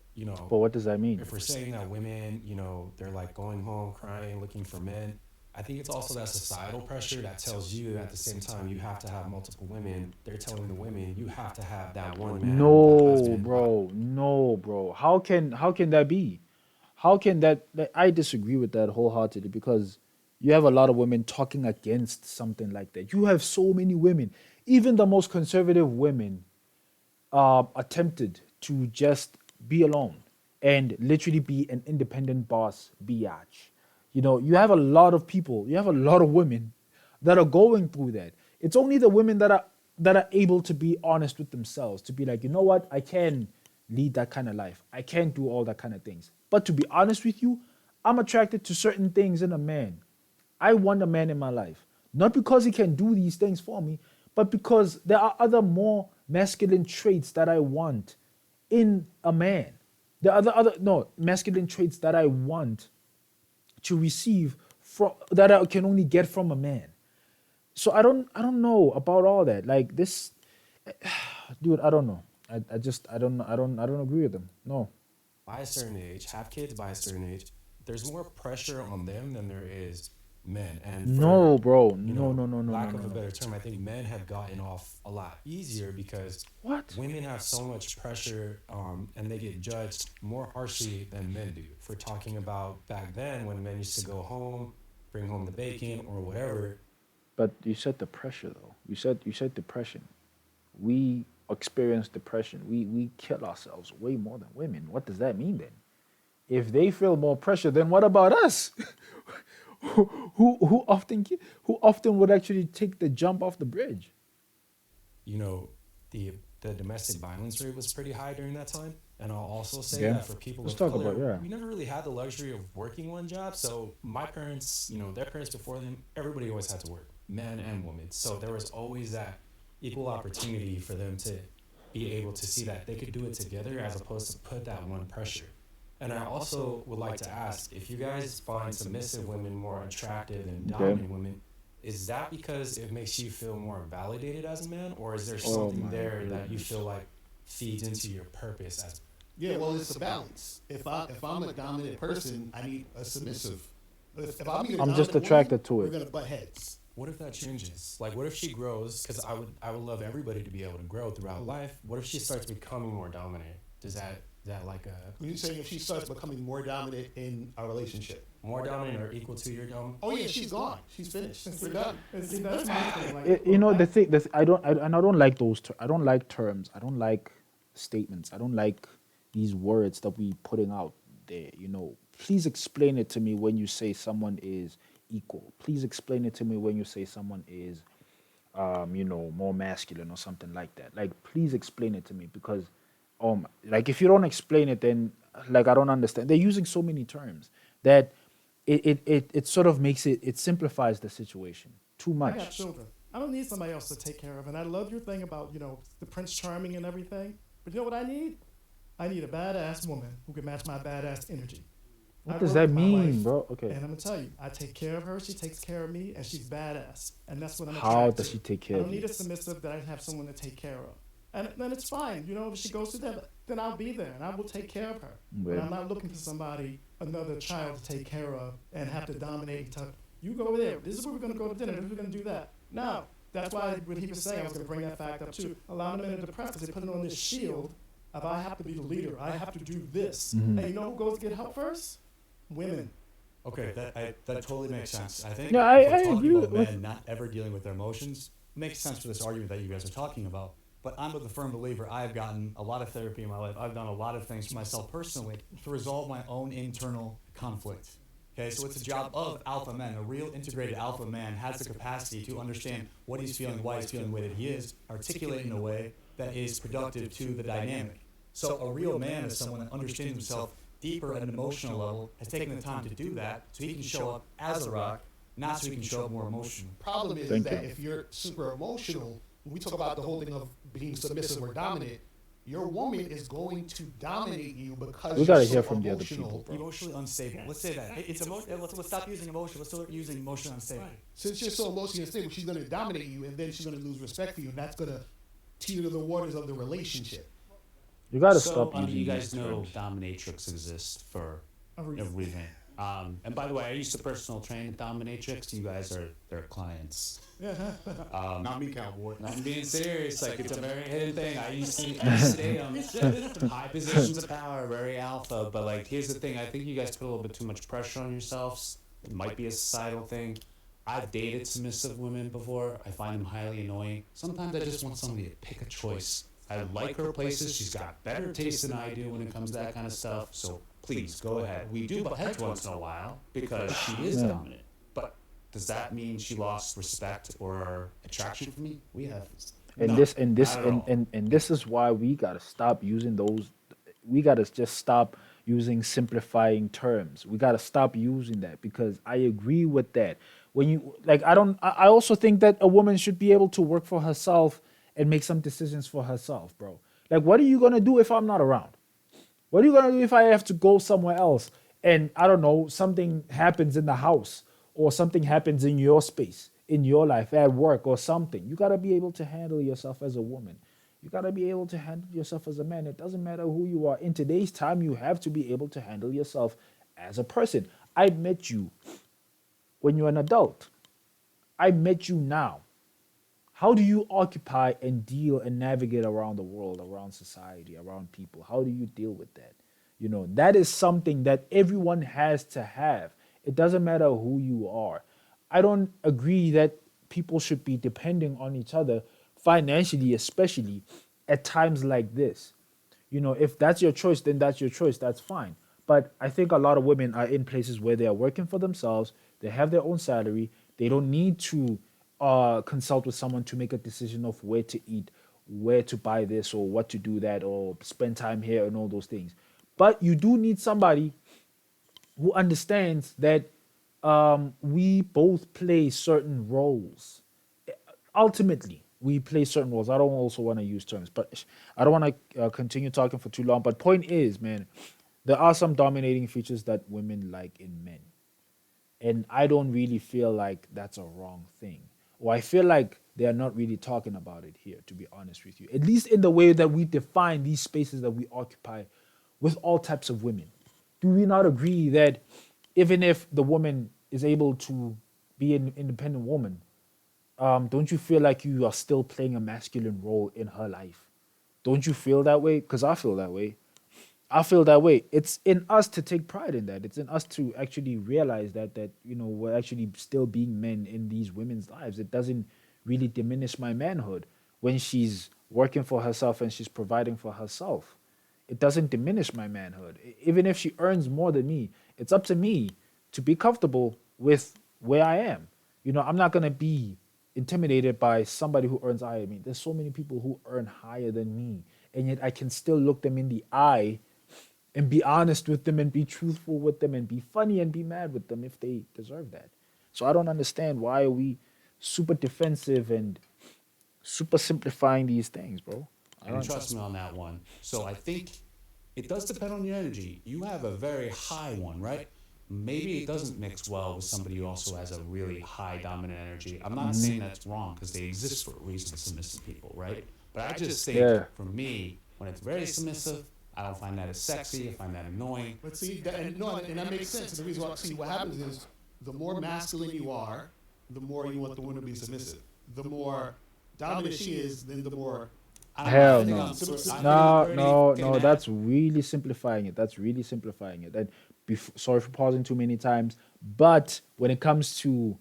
[SPEAKER 1] But what does that mean?
[SPEAKER 8] if we're saying that women, they're like going home crying, looking for men, I think it's also that societal pressure that tells you at the same time you have to have multiple women. They're telling the women you have to have that one man, that
[SPEAKER 1] No,
[SPEAKER 8] husband.
[SPEAKER 1] bro. No, bro. How can that be? How can that I disagree with that wholeheartedly because you have a lot of women talking against something like that. You have so many women, even the most conservative women attempted to just be alone and literally be an independent boss biatch. You have a lot of people, you have a lot of women that are going through that. It's only the women that are able to be honest with themselves, to be like, you know what, I can lead that kind of life. I can do all that kind of things. But to be honest with you, I'm attracted to certain things in a man. I want a man in my life. Not because he can do these things for me, but because there are other more masculine traits that I want in a man. There are other no masculine traits that I want to receive from that I can only get from a man. So I don't know about all that. Like this dude, I don't know. I don't agree with them. No.
[SPEAKER 8] By a certain age, have kids by a certain age, there's more pressure on them than there is men. And for,
[SPEAKER 1] No, bro. No, no, no, no, no,
[SPEAKER 8] lack
[SPEAKER 1] no,
[SPEAKER 8] of a
[SPEAKER 1] no.
[SPEAKER 8] better term, I think men have gotten off a lot easier because
[SPEAKER 1] What?
[SPEAKER 8] women have so much pressure and they get judged more harshly than men do for talking about back then when men used to go home, bring home the bacon or whatever.
[SPEAKER 1] But you said the pressure though. You said depression. We experience depression. We kill ourselves way more than women. What does that mean then? If they feel more pressure, then what about us? who often would actually take the jump off the bridge?
[SPEAKER 8] you know, the the domestic violence rate was pretty high during that time. And I'll also say
[SPEAKER 1] Yeah.
[SPEAKER 8] that for people
[SPEAKER 1] Let's
[SPEAKER 8] of
[SPEAKER 1] talk
[SPEAKER 8] color,
[SPEAKER 1] about yeah.
[SPEAKER 8] we never really had the luxury of working one job. So my parents, their parents before them, everybody always had to work, men and women. So there was always that equal opportunity for them to be able to see that they could do it together as opposed to put that one pressure. And I also would like to ask if you guys find submissive women more attractive than
[SPEAKER 1] Okay.
[SPEAKER 8] dominant women, is that because it makes you feel more validated as a man, or is there
[SPEAKER 1] Oh
[SPEAKER 8] something
[SPEAKER 1] my
[SPEAKER 8] there that you
[SPEAKER 1] goodness.
[SPEAKER 8] feel like feeds into your purpose as?
[SPEAKER 2] Yeah, well, it's a balance. If I'm a dominant person, I need a submissive. If I'm meeting a
[SPEAKER 1] I'm just
[SPEAKER 2] dominant
[SPEAKER 1] attracted
[SPEAKER 2] woman,
[SPEAKER 1] to
[SPEAKER 2] we're
[SPEAKER 1] it.
[SPEAKER 2] gonna butt heads.
[SPEAKER 8] What if that changes? Like, what if she grows? Because I would love everybody to be able to grow throughout life. What if she starts becoming more dominant? Is that like a
[SPEAKER 2] When you're saying if she starts becoming more dominant in a relationship,
[SPEAKER 8] more dominant or equal to your dominant?
[SPEAKER 2] oh yeah, she's gone. She's finished. We're done.
[SPEAKER 6] See, that's my thing. Like,
[SPEAKER 1] I don't like those. I don't like terms. I don't like statements. I don't like these words that we putting out there. Please explain it to me when you say someone is equal. Please explain it to me when you say someone is, more masculine or something like that. Like, please explain it to me because, like if you don't explain it, then like I don't understand. They're using so many terms that it sort of it simplifies the situation too
[SPEAKER 6] I got
[SPEAKER 1] much.
[SPEAKER 6] children. I don't need somebody else to take care of. And I love your thing about, the Prince Charming and everything. But you know what I need? I need a badass woman who can match my badass energy.
[SPEAKER 1] What
[SPEAKER 6] I
[SPEAKER 1] does
[SPEAKER 6] work
[SPEAKER 1] that
[SPEAKER 6] with my
[SPEAKER 1] mean,
[SPEAKER 6] wife,
[SPEAKER 1] bro? Okay.
[SPEAKER 6] And I'm gonna tell you, I take care of her. She takes care of me, and she's badass. And that's what I'm
[SPEAKER 1] How
[SPEAKER 6] attracted
[SPEAKER 1] does
[SPEAKER 6] to.
[SPEAKER 1] she take care
[SPEAKER 6] I
[SPEAKER 1] of
[SPEAKER 6] don't
[SPEAKER 1] you?
[SPEAKER 6] need a submissive that I have someone to take care of. And then it's fine. If she goes to that, then I'll be there and I will take care of her. But
[SPEAKER 1] Yeah.
[SPEAKER 6] I'm not looking for somebody, another child to take care of and have to dominate and tell, you go over there. This is where we're gonna go to dinner. This is where we're gonna do that. No. That's why what he was saying, I was gonna bring that fact up too. A lot of men are depressed because they put it on this shield of I have to be the leader. I have to do this.
[SPEAKER 1] Mhm.
[SPEAKER 6] And you know who goes to get help first? Women.
[SPEAKER 3] Okay, that totally makes sense. I think
[SPEAKER 1] Yeah,
[SPEAKER 3] if
[SPEAKER 1] I
[SPEAKER 3] we're talking
[SPEAKER 1] agree
[SPEAKER 3] about
[SPEAKER 1] with.
[SPEAKER 3] men not ever dealing with their emotions, it makes sense for this argument that you guys are talking about. But I'm a firm believer. I've gotten a lot of therapy in my life. I've done a lot of things for myself personally to resolve my own internal conflict. Okay, so it's a job of alpha men. A real integrated alpha man has the capacity to understand what he's feeling, why he's feeling the way that he is, articulate in a way that is productive to the dynamic. So a real man is someone that understands himself deeper at an emotional level, has taken the time to do that, so he can show up as a rock not so we can show up more emotional.
[SPEAKER 2] Problem is
[SPEAKER 1] Thank
[SPEAKER 2] that
[SPEAKER 1] you.
[SPEAKER 2] if you're super emotional, when we talk about the whole thing of being submissive or dominant, your woman is going to dominate you because
[SPEAKER 1] We
[SPEAKER 2] you're
[SPEAKER 1] gotta
[SPEAKER 2] so
[SPEAKER 1] hear from the other
[SPEAKER 2] emotional.
[SPEAKER 1] people, bro.
[SPEAKER 3] Emotionally unstable. Let's say that. Let's stop using emotion. Let's start using emotionally unstable.
[SPEAKER 2] Since you're so emotionally unstable, she's going to dominate you, and then she's going to lose respect for you, and that's going to teeter the waters of the relationship.
[SPEAKER 1] You gotta
[SPEAKER 7] So,
[SPEAKER 1] stop
[SPEAKER 7] I mean,
[SPEAKER 1] using
[SPEAKER 7] you guys
[SPEAKER 1] these
[SPEAKER 7] know
[SPEAKER 1] terms.
[SPEAKER 7] dominatrix exists for
[SPEAKER 6] A reason.
[SPEAKER 7] a reason. And by the way, I used to personal train dominatrix. You guys are their clients.
[SPEAKER 5] Not me, cowboy.
[SPEAKER 7] I'm being serious. Like, it's a very hidden thing. I used to stay high positions of power, very alpha. But like, here's the thing. I think you guys put a little bit too much pressure on yourselves. It might be a societal thing. I've dated submissive women before. I find them highly annoying. Sometimes I just want somebody to pick a choice. I like her places. She's got better taste than I do when it comes to that kind of stuff. So please go ahead. We do butt heads once in a while because she is dominant. But does that mean she lost respect or attraction for me? We have.
[SPEAKER 1] And
[SPEAKER 7] No,
[SPEAKER 1] this and this
[SPEAKER 7] not at all.
[SPEAKER 1] and this is why we gotta stop using those. We gotta just stop using simplifying terms. We gotta stop using that because I agree with that. When you like, I don't. I also think that a woman should be able to work for herself and make some decisions for herself, bro. Like, what are you gonna do if I'm not around? What are you gonna do if I have to go somewhere else and I don't know, something happens in the house or something happens in your space, in your life, at work or something? You gotta be able to handle yourself as a woman. You gotta be able to handle yourself as a man. It doesn't matter who you are. In today's time, you have to be able to handle yourself as a person. I met you when you're an adult. I met you now. How do you occupy and deal and navigate around the world, around society, around people? How do you deal with that? You know, that is something that everyone has to have. It doesn't matter who you are. I don't agree that people should be depending on each other financially, especially at times like this. You know, if that's your choice, then that's your choice. That's fine. But I think a lot of women are in places where they are working for themselves. They have their own salary. They don't need to consult with someone to make a decision of where to eat, where to buy this, or what to do that, or spend time here, and all those things. But you do need somebody who understands that we both play certain roles. Ultimately, we play certain roles. I don't also want to use terms, but I don't want to continue talking for too long. But point is, man, there are some dominating features that women like in men. And I don't really feel like that's a wrong thing. Or I feel like they are not really talking about it here, to be honest with you. At least in the way that we define these spaces that we occupy with all types of women. Do we not agree that even if the woman is able to be an independent woman, don't you feel like you are still playing a masculine role in her life? Don't you feel that way? Because I feel that way. I feel that way. It's in us to take pride in that. It's in us to actually realize that you know we're actually still being men in these women's lives. It doesn't really diminish my manhood when she's working for herself and she's providing for herself. It doesn't diminish my manhood. Even if she earns more than me, it's up to me to be comfortable with where I am. You know, I'm not gonna be intimidated by somebody who earns higher than me. There's so many people who earn higher than me, and yet I can still look them in the eye and be honest with them and be truthful with them and be funny and be mad with them if they deserve that. So I don't understand why are we super defensive and super simplifying these things, bro. I
[SPEAKER 7] And
[SPEAKER 1] don't.
[SPEAKER 7] trust me on that one. So I think it does depend on your energy. You have a very high one, right? Maybe it doesn't mix well with somebody who also has a really high dominant energy. I'm not saying that's wrong because they exist for a reason, submissive people, right? But I just think
[SPEAKER 1] Yeah.
[SPEAKER 7] for me, when it's very submissive, I don't find that as sexy. I find that annoying.
[SPEAKER 2] But see, and that makes sense. And the reason why, see, what happens is the more masculine you are, the more you want the woman to be submissive. The more dominant she is, then the more.
[SPEAKER 1] Hell
[SPEAKER 7] I think
[SPEAKER 1] no.
[SPEAKER 7] I'm
[SPEAKER 1] No,
[SPEAKER 7] pretty
[SPEAKER 1] no,
[SPEAKER 7] getting
[SPEAKER 1] no.
[SPEAKER 7] at-
[SPEAKER 1] That's really simplifying it. That's really simplifying it. And sorry for pausing too many times. But when it comes to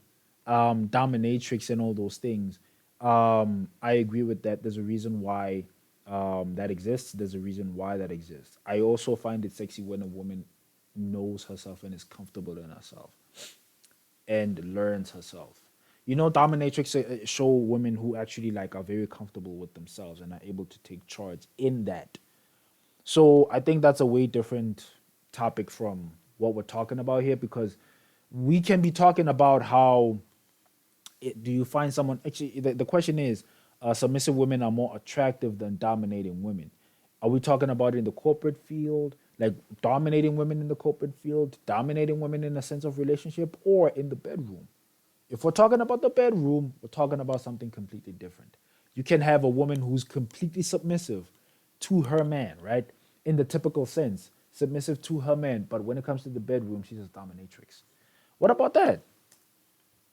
[SPEAKER 1] dominatrix and all those things, I agree with that. There's a reason why that exists. There's a reason why that exists. I also find it sexy when a woman knows herself and is comfortable in herself and learns herself. You know, dominatrix show women who actually like are very comfortable with themselves and are able to take charge in that. So I think that's a way different topic from what we're talking about here because we can be talking about how do you find someone actually the question is submissive women are more attractive than dominating women. Are we talking about it in the corporate field, like dominating women in the corporate field, dominating women in a sense of relationship, or in the bedroom? If we're talking about the bedroom, we're talking about something completely different. You can have a woman who's completely submissive to her man, right? In the typical sense, submissive to her man, but when it comes to the bedroom, she's a dominatrix. What about that?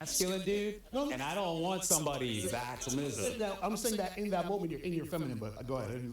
[SPEAKER 7] Masculine dude, and I don't want somebody that submissive.
[SPEAKER 2] Now, I'm saying that in that moment you're in your feminine, but go ahead.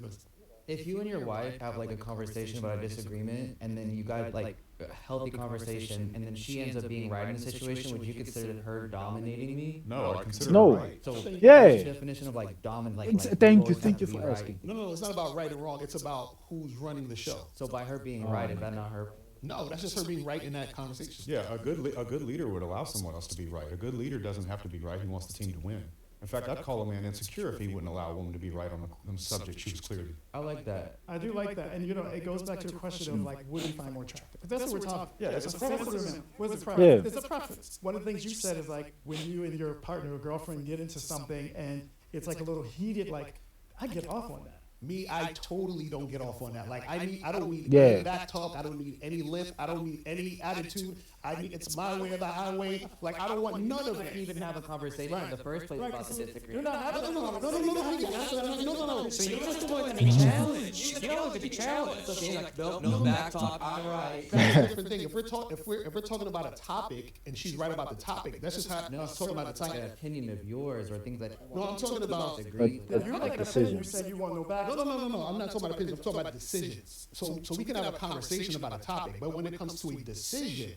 [SPEAKER 10] If you and your wife have like a conversation about a disagreement, and then you guys like a healthy conversation, and then she ends up being right in the situation, would you consider her dominating me?
[SPEAKER 5] No, I consider
[SPEAKER 1] No.
[SPEAKER 5] it right.
[SPEAKER 10] So
[SPEAKER 1] Yeah.
[SPEAKER 10] what's the definition of like dominant? Like,
[SPEAKER 1] Thank
[SPEAKER 10] you
[SPEAKER 1] you, thank
[SPEAKER 10] always
[SPEAKER 1] you
[SPEAKER 10] have to
[SPEAKER 1] for
[SPEAKER 10] be right.
[SPEAKER 1] asking.
[SPEAKER 2] No, it's not about right and wrong. It's about who's running the show.
[SPEAKER 10] So by her being right, is that not her?
[SPEAKER 2] No, that's just her being right in that conversation.
[SPEAKER 5] Yeah, a good leader would allow someone else to be right. A good leader doesn't have to be right. He wants the team to win. In fact, I'd call a man insecure if he wouldn't allow a woman to be right on the subject she was clearly.
[SPEAKER 10] I like that.
[SPEAKER 6] I do like that, and it goes back to the question of like, what do you find more attractive? Because that's what we're talking.
[SPEAKER 5] Yeah, it's a
[SPEAKER 6] preference. What's the
[SPEAKER 1] Yeah.
[SPEAKER 6] preference? It's a preference. One of the things you said is like when you and your partner or girlfriend get into something, and it's like a little heated. Like, I get off on that.
[SPEAKER 2] Me, I totally don't get off on that. Like I don't need
[SPEAKER 1] Yeah.
[SPEAKER 2] any back talk. I don't need any lip. I don't need any attitude. It's my way or the highway. Like I don't want none of
[SPEAKER 10] You
[SPEAKER 2] it.
[SPEAKER 10] can't even have a conversation in the first place about the
[SPEAKER 6] You're
[SPEAKER 10] disagreement.
[SPEAKER 6] not having
[SPEAKER 2] No.
[SPEAKER 10] So you're just going to be challenged. You don't want to be challenged. So she's like, no back talk. I'm right.
[SPEAKER 2] That's a different thing. If we're talking about a topic and she's right about the topic, that's just how
[SPEAKER 10] No,
[SPEAKER 2] I'm talking about the
[SPEAKER 10] like an
[SPEAKER 2] topic.
[SPEAKER 10] opinion of yours or things that.
[SPEAKER 2] No, I'm talking about.
[SPEAKER 10] Disagree.
[SPEAKER 6] You're like a
[SPEAKER 1] decision.
[SPEAKER 6] You said you want no back.
[SPEAKER 2] No. I'm not talking about opinions. I'm talking about decisions. So we can have a conversation about a topic, but when it comes to a decision,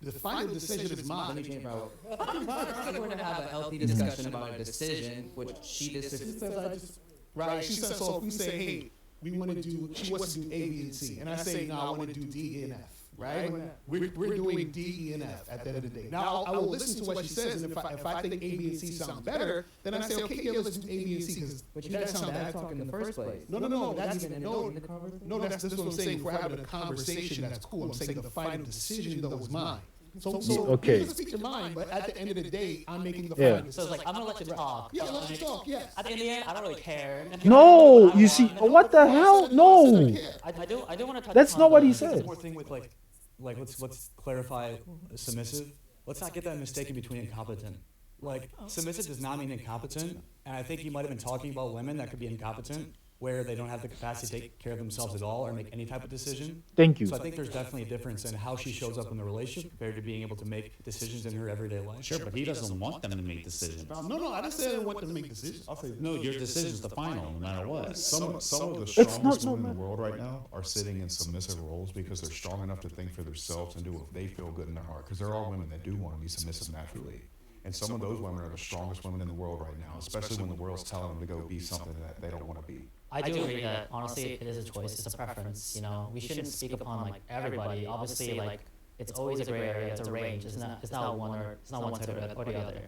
[SPEAKER 2] the final decision is
[SPEAKER 10] Let me
[SPEAKER 2] mine.
[SPEAKER 10] change my vote. We're going to have a healthy discussion about a decision, which she disagrees.
[SPEAKER 2] Right? She says so. If we say, hey, we want to do, she wants to do A, B, and C, and I say, no, I want to do D, E, and F. Right? We're doing D, E, and F at the end of the day. Now I will listen to what she says, and if I think A, B, and C sound better, then I say, okay, yeah, let's do A, B, and C because
[SPEAKER 10] But you guys sound bad talk in the first place.
[SPEAKER 2] no. That's
[SPEAKER 10] even
[SPEAKER 2] no.
[SPEAKER 10] in the conversation.
[SPEAKER 2] No, that's what I'm saying. If we're having a conversation, that's cool. I'm saying the final decision though is mine. So
[SPEAKER 1] Okay.
[SPEAKER 2] you can speak your mind, but at the end of the day, I'm making the
[SPEAKER 1] Yeah.
[SPEAKER 2] final decision.
[SPEAKER 9] So it's like, I'm gonna let you talk.
[SPEAKER 2] Yeah, let you talk. Yes.
[SPEAKER 9] At the end of the end, I don't really care.
[SPEAKER 1] No, you see, what the hell? No,
[SPEAKER 9] I do want to touch
[SPEAKER 1] that's
[SPEAKER 9] upon
[SPEAKER 1] not what he
[SPEAKER 9] the-
[SPEAKER 1] said.
[SPEAKER 3] One more thing with like let's clarify submissive. Let's not get that mistaken between incompetent. Like submissive does not mean incompetent, and I think you might have been talking about women that could be incompetent, where they don't have the capacity to take care of themselves at all or make any type of decision.
[SPEAKER 1] Thank you.
[SPEAKER 3] So I think there's definitely a difference in how she shows up in the relationship compared to being able to make decisions in her everyday life.
[SPEAKER 7] Sure, but he doesn't want them to make decisions.
[SPEAKER 2] No, I didn't say I didn't want them to make decisions.
[SPEAKER 5] I'll say
[SPEAKER 7] No, your decision's the final, no matter what.
[SPEAKER 5] some of the
[SPEAKER 1] It's
[SPEAKER 5] strongest
[SPEAKER 1] not-
[SPEAKER 5] women in the world right now are sitting in submissive roles because they're strong enough to think for themselves and do what they feel good in their heart. Because there are women that do want to be submissive naturally. And some of those women are the strongest women in the world right now, especially when the world's telling them to go be something that they don't want to be.
[SPEAKER 9] I do agree that honestly it is a choice, it's a preference. You know, we shouldn't speak upon like everybody. Obviously, like it's always a gray area, it's a range. It's not one side or the other.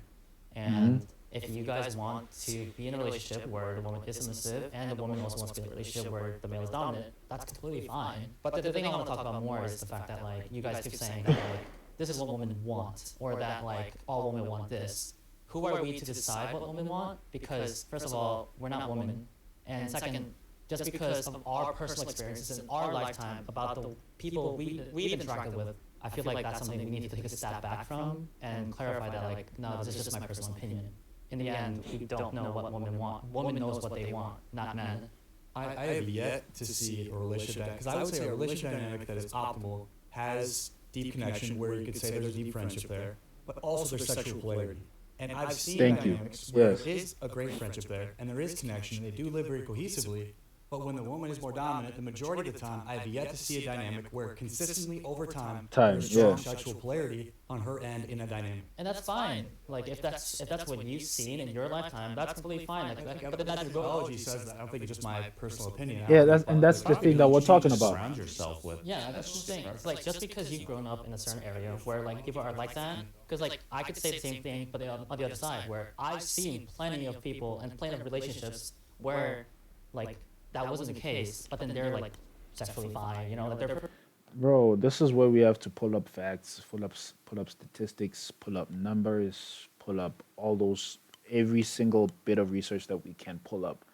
[SPEAKER 9] And if you guys want to be in a relationship where the woman is submissive and the woman also wants to be in a relationship where the male is dominant, that's completely fine. But the thing I want to talk about more is the fact that like you guys keep saying that like this is what women want, or that like all women want this. Who are we to decide what women want? Because first of all, we're not women. And second, just because of our personal experiences in our lifetime about the people we've interacted with, I feel like that's something we need to take a step back from and clarify that like, no, this is just my personal opinion. In the end, we don't know what women want. Women knows what they want, not men.
[SPEAKER 3] I have yet to see a relationship because I would say a relationship dynamic that is optimal has deep connection where you could say there's a deep friendship there, but also there's sexual polarity. And I've seen
[SPEAKER 1] Thank you.
[SPEAKER 3] dynamics where
[SPEAKER 1] Yes.
[SPEAKER 3] there is a great friendship there and there is connection and they do live very cohesively. But when the woman is more dominant, the majority of the time, I've yet to see a dynamic where consistently over time, there's strong
[SPEAKER 1] yeah.
[SPEAKER 3] sexual polarity on her end in a dynamic.
[SPEAKER 9] And that's fine. Like if that's what you've seen in your lifetime, that's completely fine. But that's your goal.
[SPEAKER 3] Biology says that. I don't think it's just my personal opinion.
[SPEAKER 1] Yeah, that's the thing that we're talking about.
[SPEAKER 7] Surround yourself with.
[SPEAKER 9] Yeah, that's the thing. It's like just because you've grown up in a certain area where like people are like that, because like I could say the same thing, but on the other side, where I've seen plenty of people and plenty of relationships where like that wasn't the case, but then they're like sexually bi, you know, that they're
[SPEAKER 1] Bro, this is where we have to pull up facts, pull up statistics, pull up numbers, pull up all those every single bit of research that we can pull up,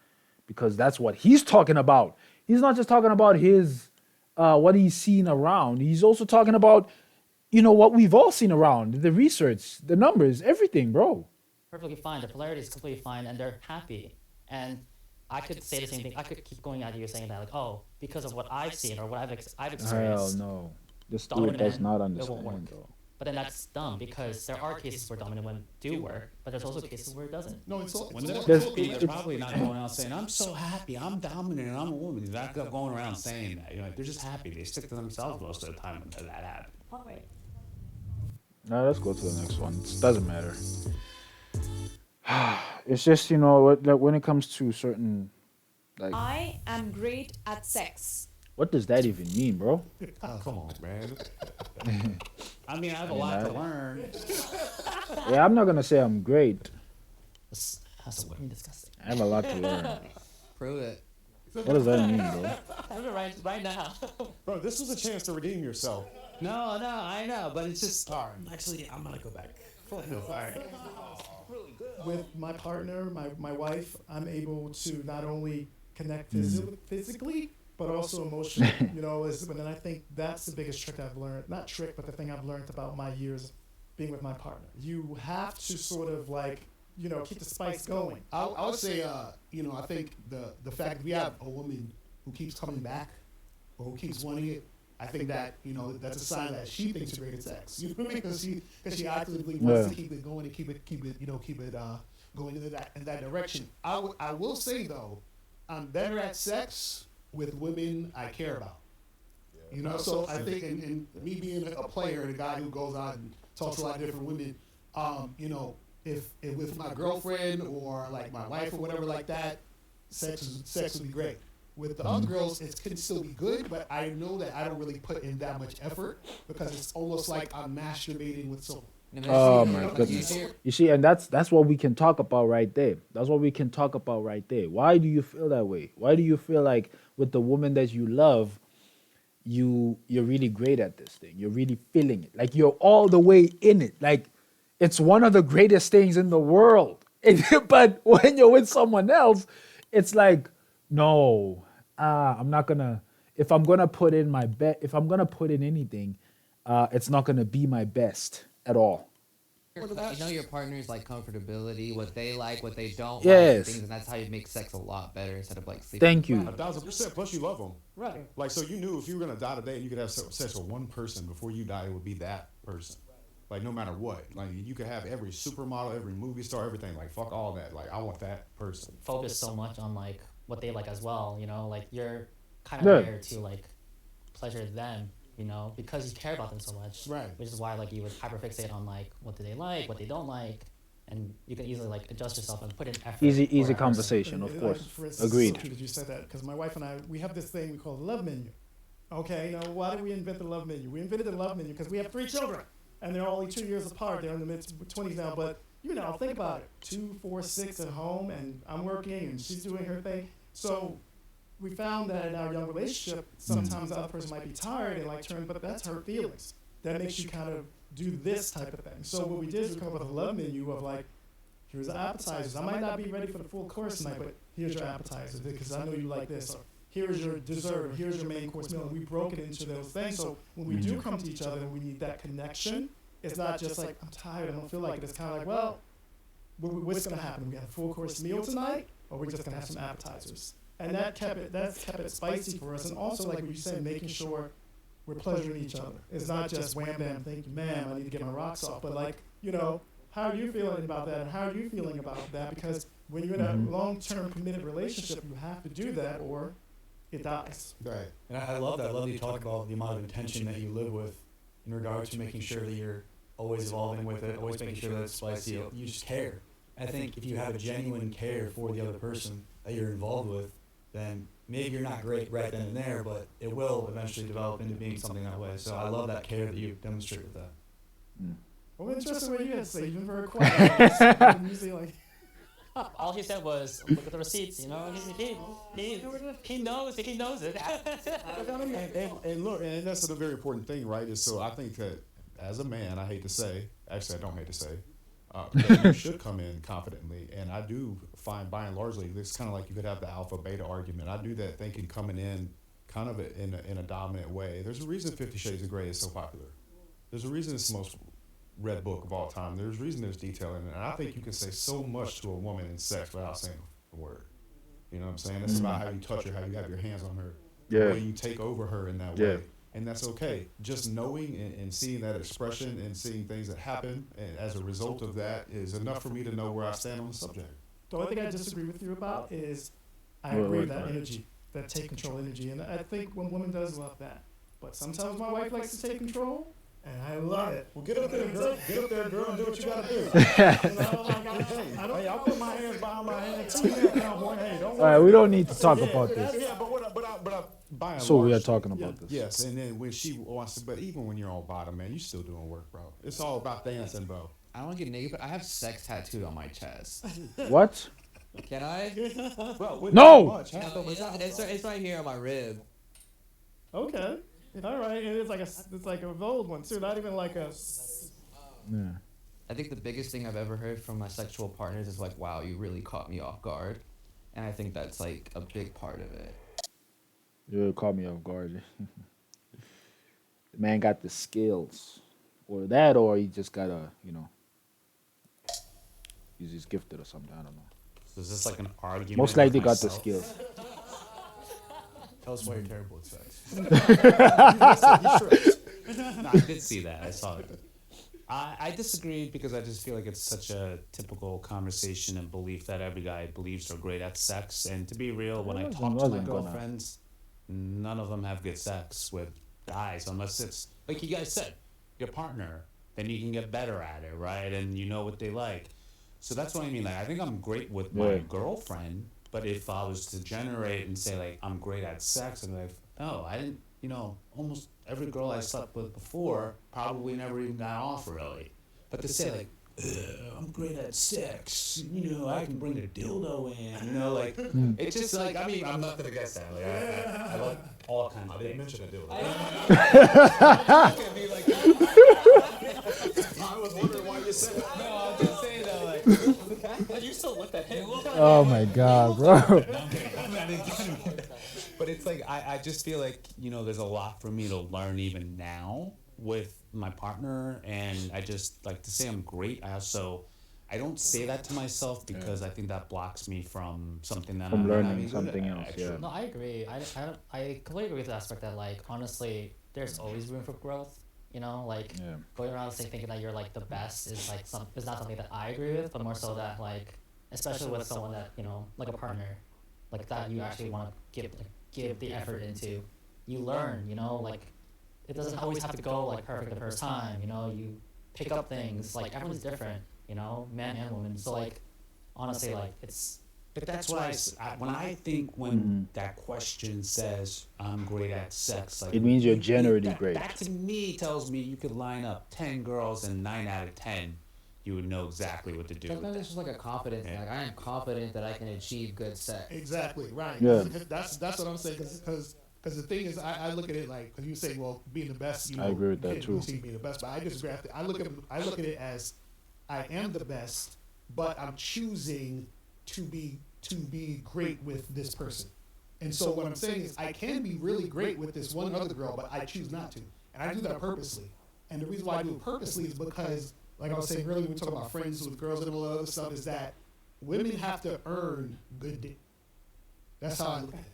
[SPEAKER 1] because that's what he's talking about. He's not just talking about his what he's seen around. He's also talking about what we've all seen around, the research, the numbers, everything, bro.
[SPEAKER 9] Perfectly fine. The polarity is completely fine, and they're happy. And I could say the same thing. I could keep going at you saying that, like, oh, because of what I've seen or what I've
[SPEAKER 1] Hell
[SPEAKER 9] experienced,
[SPEAKER 1] no, this dude
[SPEAKER 9] dominant
[SPEAKER 1] does
[SPEAKER 9] men,
[SPEAKER 1] not
[SPEAKER 9] it won't work.
[SPEAKER 1] understand, bro.
[SPEAKER 9] But then that's dumb because there are cases where dominant women do work, but there's also cases where it doesn't.
[SPEAKER 2] No, it's all.
[SPEAKER 3] When they're
[SPEAKER 1] There's-
[SPEAKER 3] happy, they're probably not going out saying, I'm so happy, I'm dominant, I'm a woman. They're not going around saying that. They're just happy. They stick to themselves most of the time when that happens.
[SPEAKER 1] No, let's go to the next one. It doesn't matter. It's just like when it comes to certain, like,
[SPEAKER 4] I am great at sex.
[SPEAKER 1] what does that even mean, bro?
[SPEAKER 3] Oh, come on, man. I mean, I have a lot to learn.
[SPEAKER 1] Yeah, I'm not gonna say I'm great.
[SPEAKER 9] That's a women disgusting.
[SPEAKER 1] I have a lot to learn.
[SPEAKER 10] Prove it.
[SPEAKER 1] What does that mean, bro?
[SPEAKER 9] I'm gonna right now.
[SPEAKER 2] Bro, this was a chance to redeem yourself.
[SPEAKER 3] No, I know, but it's just.
[SPEAKER 2] All right.
[SPEAKER 8] Actually, I'm gonna go back.
[SPEAKER 2] All right.
[SPEAKER 6] With my partner, my wife, I'm able to not only connect physically, but also emotionally. And I think that's the biggest trick I've learned. Not trick, but the thing I've learned about my years being with my partner. You have to sort of keep the spice going.
[SPEAKER 2] I would say, I think the fact that we have a woman who keeps coming back or who keeps wanting it, I think that, that's a sign that she thinks you're great at sex. You know what I mean? Because she actively wants to keep it going and keep it going in that direction. I will say though, I'm better at sex with women I care about. So I think, and me being a player and a guy who goes out and talks to a lot of different women, if with my girlfriend or like my wife or whatever like that, sex would be great. With the other girls, it can still be good, but I know that I don't really put in that much effort because it's almost like I'm masturbating with someone.
[SPEAKER 1] Oh my goodness. You see, and that's what we can talk about right there. That's what we can talk about right there. Why do you feel that way? Why do you feel like with the woman that you love, you're really great at this thing? You're really feeling it. Like you're all the way in it. Like it's one of the greatest things in the world. But when you're with someone else, it's like, no, I'm not gonna. If I'm gonna put in my if I'm gonna put in anything, it's not gonna be my best at all.
[SPEAKER 10] You know your partner's like comfortability, what they like, what they don't like,
[SPEAKER 1] Yes.
[SPEAKER 10] things, and that's how you make sex a lot better instead of like sleeping.
[SPEAKER 1] Thank you.
[SPEAKER 5] 1,000%. Plus, you love them.
[SPEAKER 6] Right.
[SPEAKER 5] Like, so you knew if you were gonna die today and you could have sex with one person before you die, it would be that person. Like, no matter what. Like, you could have every supermodel, every movie star, everything. Like, fuck all that. Like, I want that person.
[SPEAKER 9] Focus so much on like what they like as well. Like you're kind of
[SPEAKER 1] Yeah.
[SPEAKER 9] there to like pleasure them. Because you care about them so much.
[SPEAKER 2] Right.
[SPEAKER 9] Which is why like you would hyperfixate on like what do they like, what they don't like, and you can easily like adjust yourself and put in effort.
[SPEAKER 1] Easy
[SPEAKER 9] for that person.
[SPEAKER 1] conversation, of
[SPEAKER 6] And,
[SPEAKER 1] course.
[SPEAKER 6] for instance,
[SPEAKER 1] Agreed.
[SPEAKER 6] it's so true that you said that because my wife and I, we have this thing we call the love menu. Okay, now why did we invent the love menu? We invented the love menu because we have 3 children, and they're only 2 years apart. They're in the mid-20s now, but think about it: 2, 4, 6 at home, and I'm working, and she's doing her thing. So we found that in our young relationship, sometimes the other person might be tired and but that's hurt feelings. That makes you kind of do this type of thing. So what we did is we come up with a love menu of like, here's the appetizers. I might not be ready for the full course tonight, but here's your appetizers because I know you like this. Or here's your dessert. Or here's your main course meal. And we broke it into those things. So when we do come to each other and we need that connection, it's not just like, I'm tired, I don't feel like it. It's kind of like, well, what's going to happen? We have a full course meal tonight, or we're just going to have some appetizers. And that's kept it spicy for us. And also, like you said, making sure we're pleasuring each other. It's not just wham bam, thank you, ma'am, I need to get my rocks off. But how are you feeling about that? And how are you feeling about that? Because when you're in a long-term committed relationship, you have to do that or it dies.
[SPEAKER 2] Right.
[SPEAKER 3] And I love that. I love that you talk about the amount of intention that you live with in regard to making sure that you're always evolving with it, always making sure that it's spicy. You just care. I think if you have a genuine care for the other person that you're involved with, then maybe you're not great right then and there, but it will eventually develop into being something that way. So I love that care that you demonstrate with that.
[SPEAKER 6] Well, interesting what you had to say. You've been very quiet. Usually, like,
[SPEAKER 9] All he said was, "Look at the receipts." You know, he knows it. He knows it.
[SPEAKER 5] And look, and that's a very important thing, right? Is so I think that as a man, I hate to say, actually I don't hate to say, that you should come in confidently. And I do find, by and largely, it's kind of like you could have the alpha beta argument. I do that thinking coming in kind of in a dominant way. There's a reason 50 Shades of Grey is so popular. There's a reason it's the most read book of all time. There's a reason there's detail in it. And I think you can say so much to a woman in sex without saying a word. You know what I'm saying? It's about how you touch her, how you have your hands on her, the way you take over her in that way. And that's okay. Just knowing and seeing that expression and seeing things that happen and as a result of that is enough for me to know where I stand on the subject.
[SPEAKER 6] The only thing I disagree with you about is I agree with that energy, that take control energy. And I think when woman does love that. But sometimes my wife likes to take control. And I love it.
[SPEAKER 5] Well, get up there, girl. Get up there, girl, and do what you gotta do. Hey, I'll put my hands behind my head too. Cowboy. Hey, don't worry.
[SPEAKER 1] All right, we don't need to talk about this.
[SPEAKER 5] Yeah, but by and
[SPEAKER 1] So we
[SPEAKER 5] large,
[SPEAKER 1] are talking about this.
[SPEAKER 5] Yes, and then when she wants to, but even when you're on bottom, man, you still doing work, bro. It's all about dancing, bro.
[SPEAKER 10] I don't get naked, but I have sex tattooed on my chest.
[SPEAKER 1] What?
[SPEAKER 10] Can I?
[SPEAKER 5] Bro,
[SPEAKER 1] No!
[SPEAKER 10] It's right here on my rib.
[SPEAKER 6] Okay. All right. And it's like a old one too. Not even like a.
[SPEAKER 1] Yeah.
[SPEAKER 10] I think the biggest thing I've ever heard from my sexual partners is like, "Wow, you really caught me off guard," and I think that's like a big part of it.
[SPEAKER 1] You caught me off guard. The man got the skills, or that, or he just got he's just gifted or something. I don't know.
[SPEAKER 3] So is this like an argument?
[SPEAKER 1] Most likely
[SPEAKER 3] with
[SPEAKER 1] got the
[SPEAKER 3] myself?
[SPEAKER 1] skills.
[SPEAKER 3] Tell us why you're terrible at sex.
[SPEAKER 7] No, I did see that. I saw it. I disagree because I just feel like it's such a typical conversation and belief that every guy believes they're great at sex. And to be real, when I talk to my
[SPEAKER 1] wasn't gonna-
[SPEAKER 7] girlfriends, none of them have good sex with guys unless it's like you guys said, your partner. Then you can get better at it, right? And you know what they like. So that's what I mean. Like I think I'm great with my girlfriend, but if I was to generate and say like I'm great at sex, and like, oh, I didn't, almost every girl I slept with before probably never even got off really. But to say like, I'm great at sex, I can bring a dildo in, it's just like, I mean, I'm nothing against that. Like, I like all kinds of things.
[SPEAKER 5] Mention a dildo.
[SPEAKER 7] I was wondering why you said it. No, I'm just saying that, like, you still looked at him.
[SPEAKER 1] Oh my God, bro.
[SPEAKER 7] But it's like, I just feel like, there's a lot for me to learn even now with my partner. And I just like to say I'm great. I don't say that to myself because I think that blocks me from something that
[SPEAKER 1] From
[SPEAKER 7] I'm
[SPEAKER 1] learning
[SPEAKER 7] having
[SPEAKER 1] something else, yeah.
[SPEAKER 9] No, I agree. I completely agree with the aspect that, like, honestly, there's always room for growth. Going around thinking that you're like the best is like is not something that I agree with, but more so that, like, especially with someone that like a partner, like that you actually want to give the effort into. You learn, like it doesn't always have to go like perfect the first time. You pick up things. Like everyone's different, man and woman. So like honestly, like it's.
[SPEAKER 7] But that's why when I think when that question says I'm great at sex, like
[SPEAKER 1] It means you're generally great.
[SPEAKER 7] That to me tells me you could line up 10 girls and 9 out of 10, you would know exactly what to do. with
[SPEAKER 10] Sometimes
[SPEAKER 7] that.
[SPEAKER 10] it's just like a confidence thing. Like I am confident that I can achieve good sex.
[SPEAKER 2] Exactly right.
[SPEAKER 1] Yeah.
[SPEAKER 2] That's what I'm saying. Because the thing is, I look at it like, because you say, well, being the best.
[SPEAKER 1] I agree with that, too.
[SPEAKER 2] Being the best, but I disagree. I look at it as I am the best, but I'm choosing to be great with this person. And so what I'm saying is I can be really great with this one other girl, but I choose not to. And I do that purposely. And the reason why I do it purposely is because, like I was saying earlier, when we talk about friends with girls and all that other stuff, is that women have to earn good dick. That's how I look at it.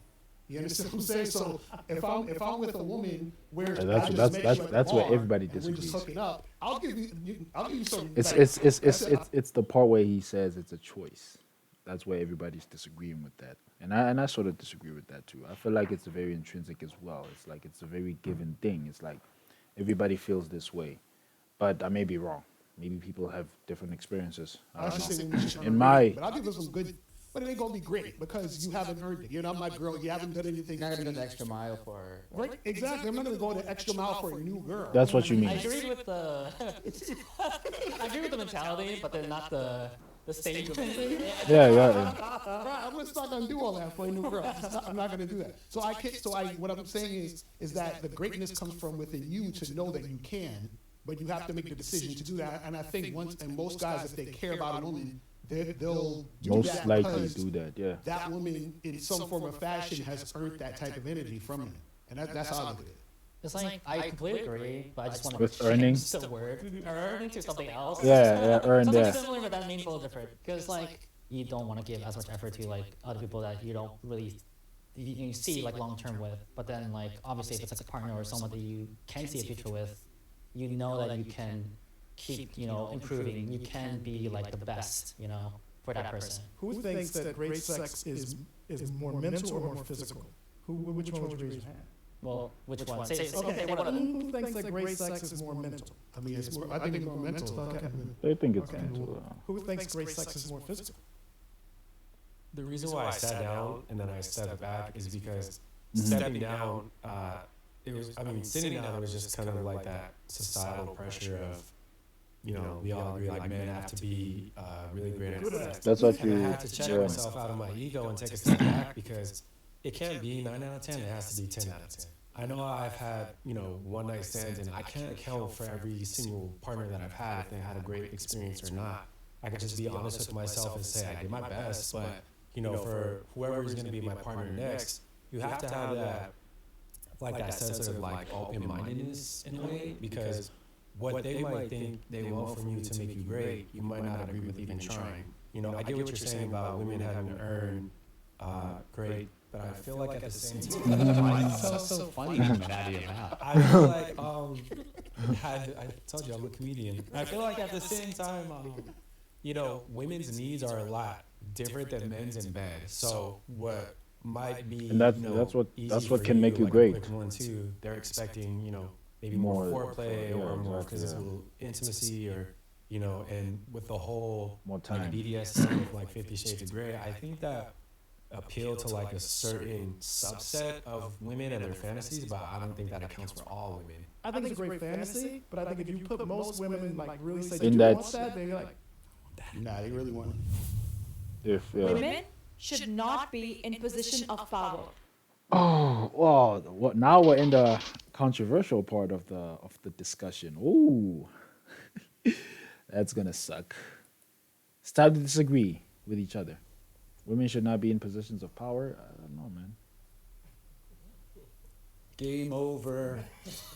[SPEAKER 2] You understand what I'm saying? So if I'm with a woman where
[SPEAKER 1] That's where everybody
[SPEAKER 2] we're just
[SPEAKER 1] disagrees.
[SPEAKER 2] hooking up, I'll give you some.
[SPEAKER 1] It's the part where he says it's a choice. That's where everybody's disagreeing with that, and I sort of disagree with that too. I feel like it's a very intrinsic as well. It's like it's a very given thing. It's like everybody feels this way, but I may be wrong. Maybe people have different experiences. I don't know.
[SPEAKER 2] But I'll give them some good. But it ain't gonna be great because you haven't earned it. You're not my girl. You haven't done anything.
[SPEAKER 10] You're not gonna go the extra mile for her.
[SPEAKER 2] Right? Exactly. I'm not gonna go the extra mile for a new girl.
[SPEAKER 1] That's what you mean.
[SPEAKER 9] I agree with the I agree with the mentality, but then not the the stage of
[SPEAKER 1] Yeah, yeah.
[SPEAKER 2] Right, I'm just not gonna do all that for a new girl. I'm not gonna do that. So I can't. So what I'm saying is that the greatness comes from within you to know that you can, but you have to make the decision to do that. And I think most guys, if they care about a woman, they'll do
[SPEAKER 1] Most
[SPEAKER 2] that
[SPEAKER 1] likely
[SPEAKER 2] because
[SPEAKER 1] do that. Yeah.
[SPEAKER 2] that woman, in some form or fashion, has earned that type of energy from him, and that's how I look at it.
[SPEAKER 9] It's like I completely agree, but I just want to
[SPEAKER 1] With
[SPEAKER 9] change
[SPEAKER 1] earning?
[SPEAKER 9] the word earn to something else.
[SPEAKER 1] Yeah, yeah, earn
[SPEAKER 9] Something
[SPEAKER 1] that.
[SPEAKER 9] similar, but that means a little different. Because like you don't want to give as much effort to like other people that you don't really you see like long term with. But then like obviously if it's like a partner or someone that you can see a future with, you know that you can keep improving. You can be like the best for that person.
[SPEAKER 6] Who thinks that great sex is more mental or more physical? Which one would you raise your hand?
[SPEAKER 9] Well, which one? Say
[SPEAKER 6] Okay,
[SPEAKER 9] one of them.
[SPEAKER 6] who thinks that great sex is more mental?
[SPEAKER 2] I mean, I think it's more mental.
[SPEAKER 6] Okay.
[SPEAKER 1] They think it's
[SPEAKER 6] Okay.
[SPEAKER 1] mental.
[SPEAKER 6] Who thinks great sex is more physical?
[SPEAKER 8] The reason why I sat down and then I stepped back is because
[SPEAKER 1] Mhm.
[SPEAKER 8] stepping down, it was, I mean, sitting down, it was just kind of like that societal pressure of, we all agree like men have to be really great at sex.
[SPEAKER 1] That's what
[SPEAKER 8] And I
[SPEAKER 1] you.
[SPEAKER 8] had to check
[SPEAKER 1] Yeah.
[SPEAKER 8] myself out of my ego and take a step back because it can't be 9 out of 10, it has to be 10 out of 10. I know I've had, one night stands and I can't account for every single partner that I've had, if they had a great experience or not. I could just be honest with myself and say I did my best, but, for whoever is going to be my partner next, you have to have that, like that sense of like open-mindedness in a way, because what they might think they want from you to make you great, you might not agree with even trying. I get what you're saying about women having to earn great, but I feel like at the same time,
[SPEAKER 7] So funny coming out of your mouth.
[SPEAKER 8] I feel like I told you I'm a comedian. I feel like at the same time, women's needs are a lot different than men's in bed. So what might be
[SPEAKER 1] And that's
[SPEAKER 8] easy
[SPEAKER 1] that's what
[SPEAKER 8] for
[SPEAKER 1] can make you
[SPEAKER 8] like a
[SPEAKER 1] great.
[SPEAKER 8] quick 1-2, they're expecting maybe more foreplay
[SPEAKER 1] yeah,
[SPEAKER 8] or more
[SPEAKER 1] exactly, yeah.
[SPEAKER 8] physical intimacy or and with the whole
[SPEAKER 1] More
[SPEAKER 8] like
[SPEAKER 1] time.
[SPEAKER 8] BDSM with like 50 Shades of Grey, I think that appeal to like a certain subset of women and their fantasies, but I don't think that accounts for all women.
[SPEAKER 6] I think it's a great fantasy, but I think if you put most women like really say,
[SPEAKER 1] In
[SPEAKER 6] "Do you
[SPEAKER 1] that-
[SPEAKER 6] want that?" They're like,
[SPEAKER 2] Nah, they really want.
[SPEAKER 1] If
[SPEAKER 4] Women should not be in position of power.
[SPEAKER 1] oh well, what now we're in the controversial part of the discussion. Ooh, that's gonna suck. It's time to disagree with each other. Women should not be in positions of power. I don't know, man.
[SPEAKER 8] Game over.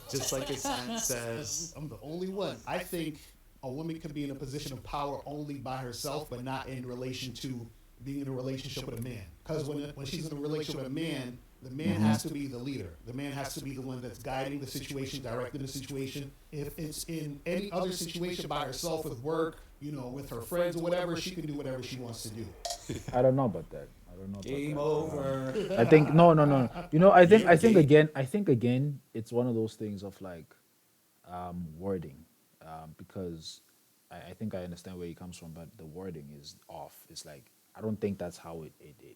[SPEAKER 7] Just like the sign says.
[SPEAKER 2] I'm the only one. I think a woman can be in a position of power only by herself, but not in relation to being in a relationship with a man. Because when she's in a relationship with a man, the man has to be the leader. The man has to be the one that's guiding the situation, directing the situation. If it's in any other situation by herself with work, with her friends or whatever, she can do whatever she wants to do.
[SPEAKER 1] I don't know about that. I don't know. About
[SPEAKER 8] Game
[SPEAKER 1] that.
[SPEAKER 8] over.
[SPEAKER 1] I think no. I think again, it's one of those things of like wording, because I think I understand where he comes from, but the wording is off. It's like I don't think that's how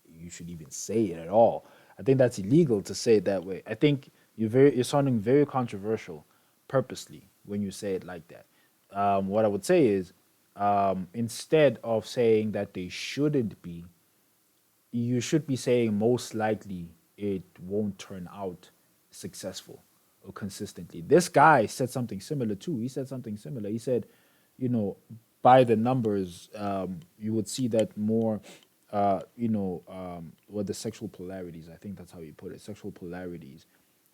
[SPEAKER 1] you should even say it at all. I think that's illegal to say it that way. I think you're sounding very controversial, purposely when you say it like that. What I would say is, instead of saying that they shouldn't be, you should be saying most likely it won't turn out successful or consistently. This guy said something similar too. He said something similar. He said, by the numbers, you would see that more, what the sexual polarities, I think that's how you put it, sexual polarities.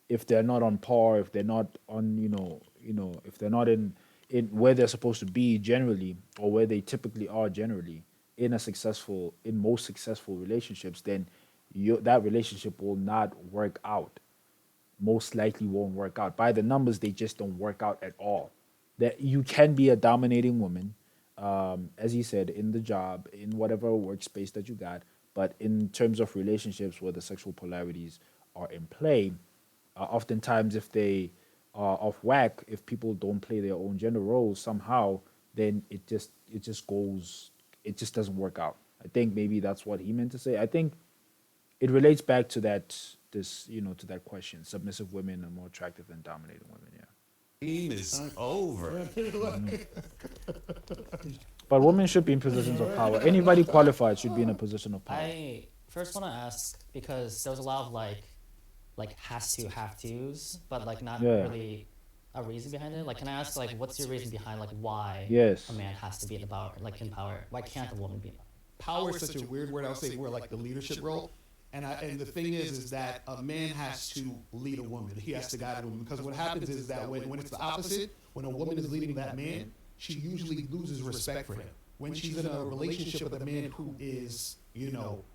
[SPEAKER 1] If they're not on par, if they're not on, if they're not in where they're supposed to be generally, or where they typically are generally, in most successful relationships, then that relationship will not work out. Most likely won't work out. By the numbers, they just don't work out at all. That you can be a dominating woman, as you said, in the job, in whatever workspace that you got, but in terms of relationships where the sexual polarities are in play, oftentimes if they are off whack, if people don't play their own gender roles somehow, then it just doesn't work out. I think maybe that's what he meant to say. I think it relates back to that question: submissive women are more attractive than dominating women. Yeah.
[SPEAKER 7] Game is over.
[SPEAKER 1] But women should be in positions of power. Anybody qualified should be in a position of power.
[SPEAKER 9] I first want to ask because there was a lot of like has to, have tos, but like not
[SPEAKER 1] Yeah.
[SPEAKER 9] really a reason behind it. Like, can I ask like what's your reason behind like why
[SPEAKER 1] Yes.
[SPEAKER 9] a man has to be in the power, like in power? Why can't a woman be in power?
[SPEAKER 2] Power is such a weird word. I would say more like the leadership role. And the thing is that a man has to lead a woman. He has to guide a woman. Because what happens is that when it's the opposite, when a woman is leading that man, she usually loses respect for him. When she's in a relationship with a man who is,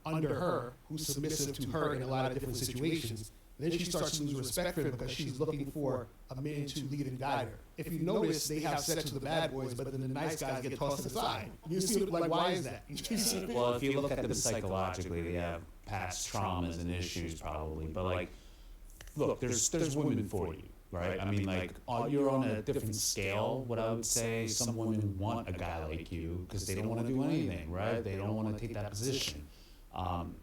[SPEAKER 2] under her, who's submissive to her in a lot of different situations, then she starts to lose respect for him because she's looking for a man to lead and guide her. If you notice, they have sex with the bad boys, but then the nice guys get tossed to the side. You see, like, why is that?
[SPEAKER 7] Well, if you look at them psychologically, they have past traumas and issues probably. But like, look, there's women for you, right? I mean, like, you're on a different scale. What I would say, some women want a guy like you because they don't want to do anything, right? They don't want to take that position. I'm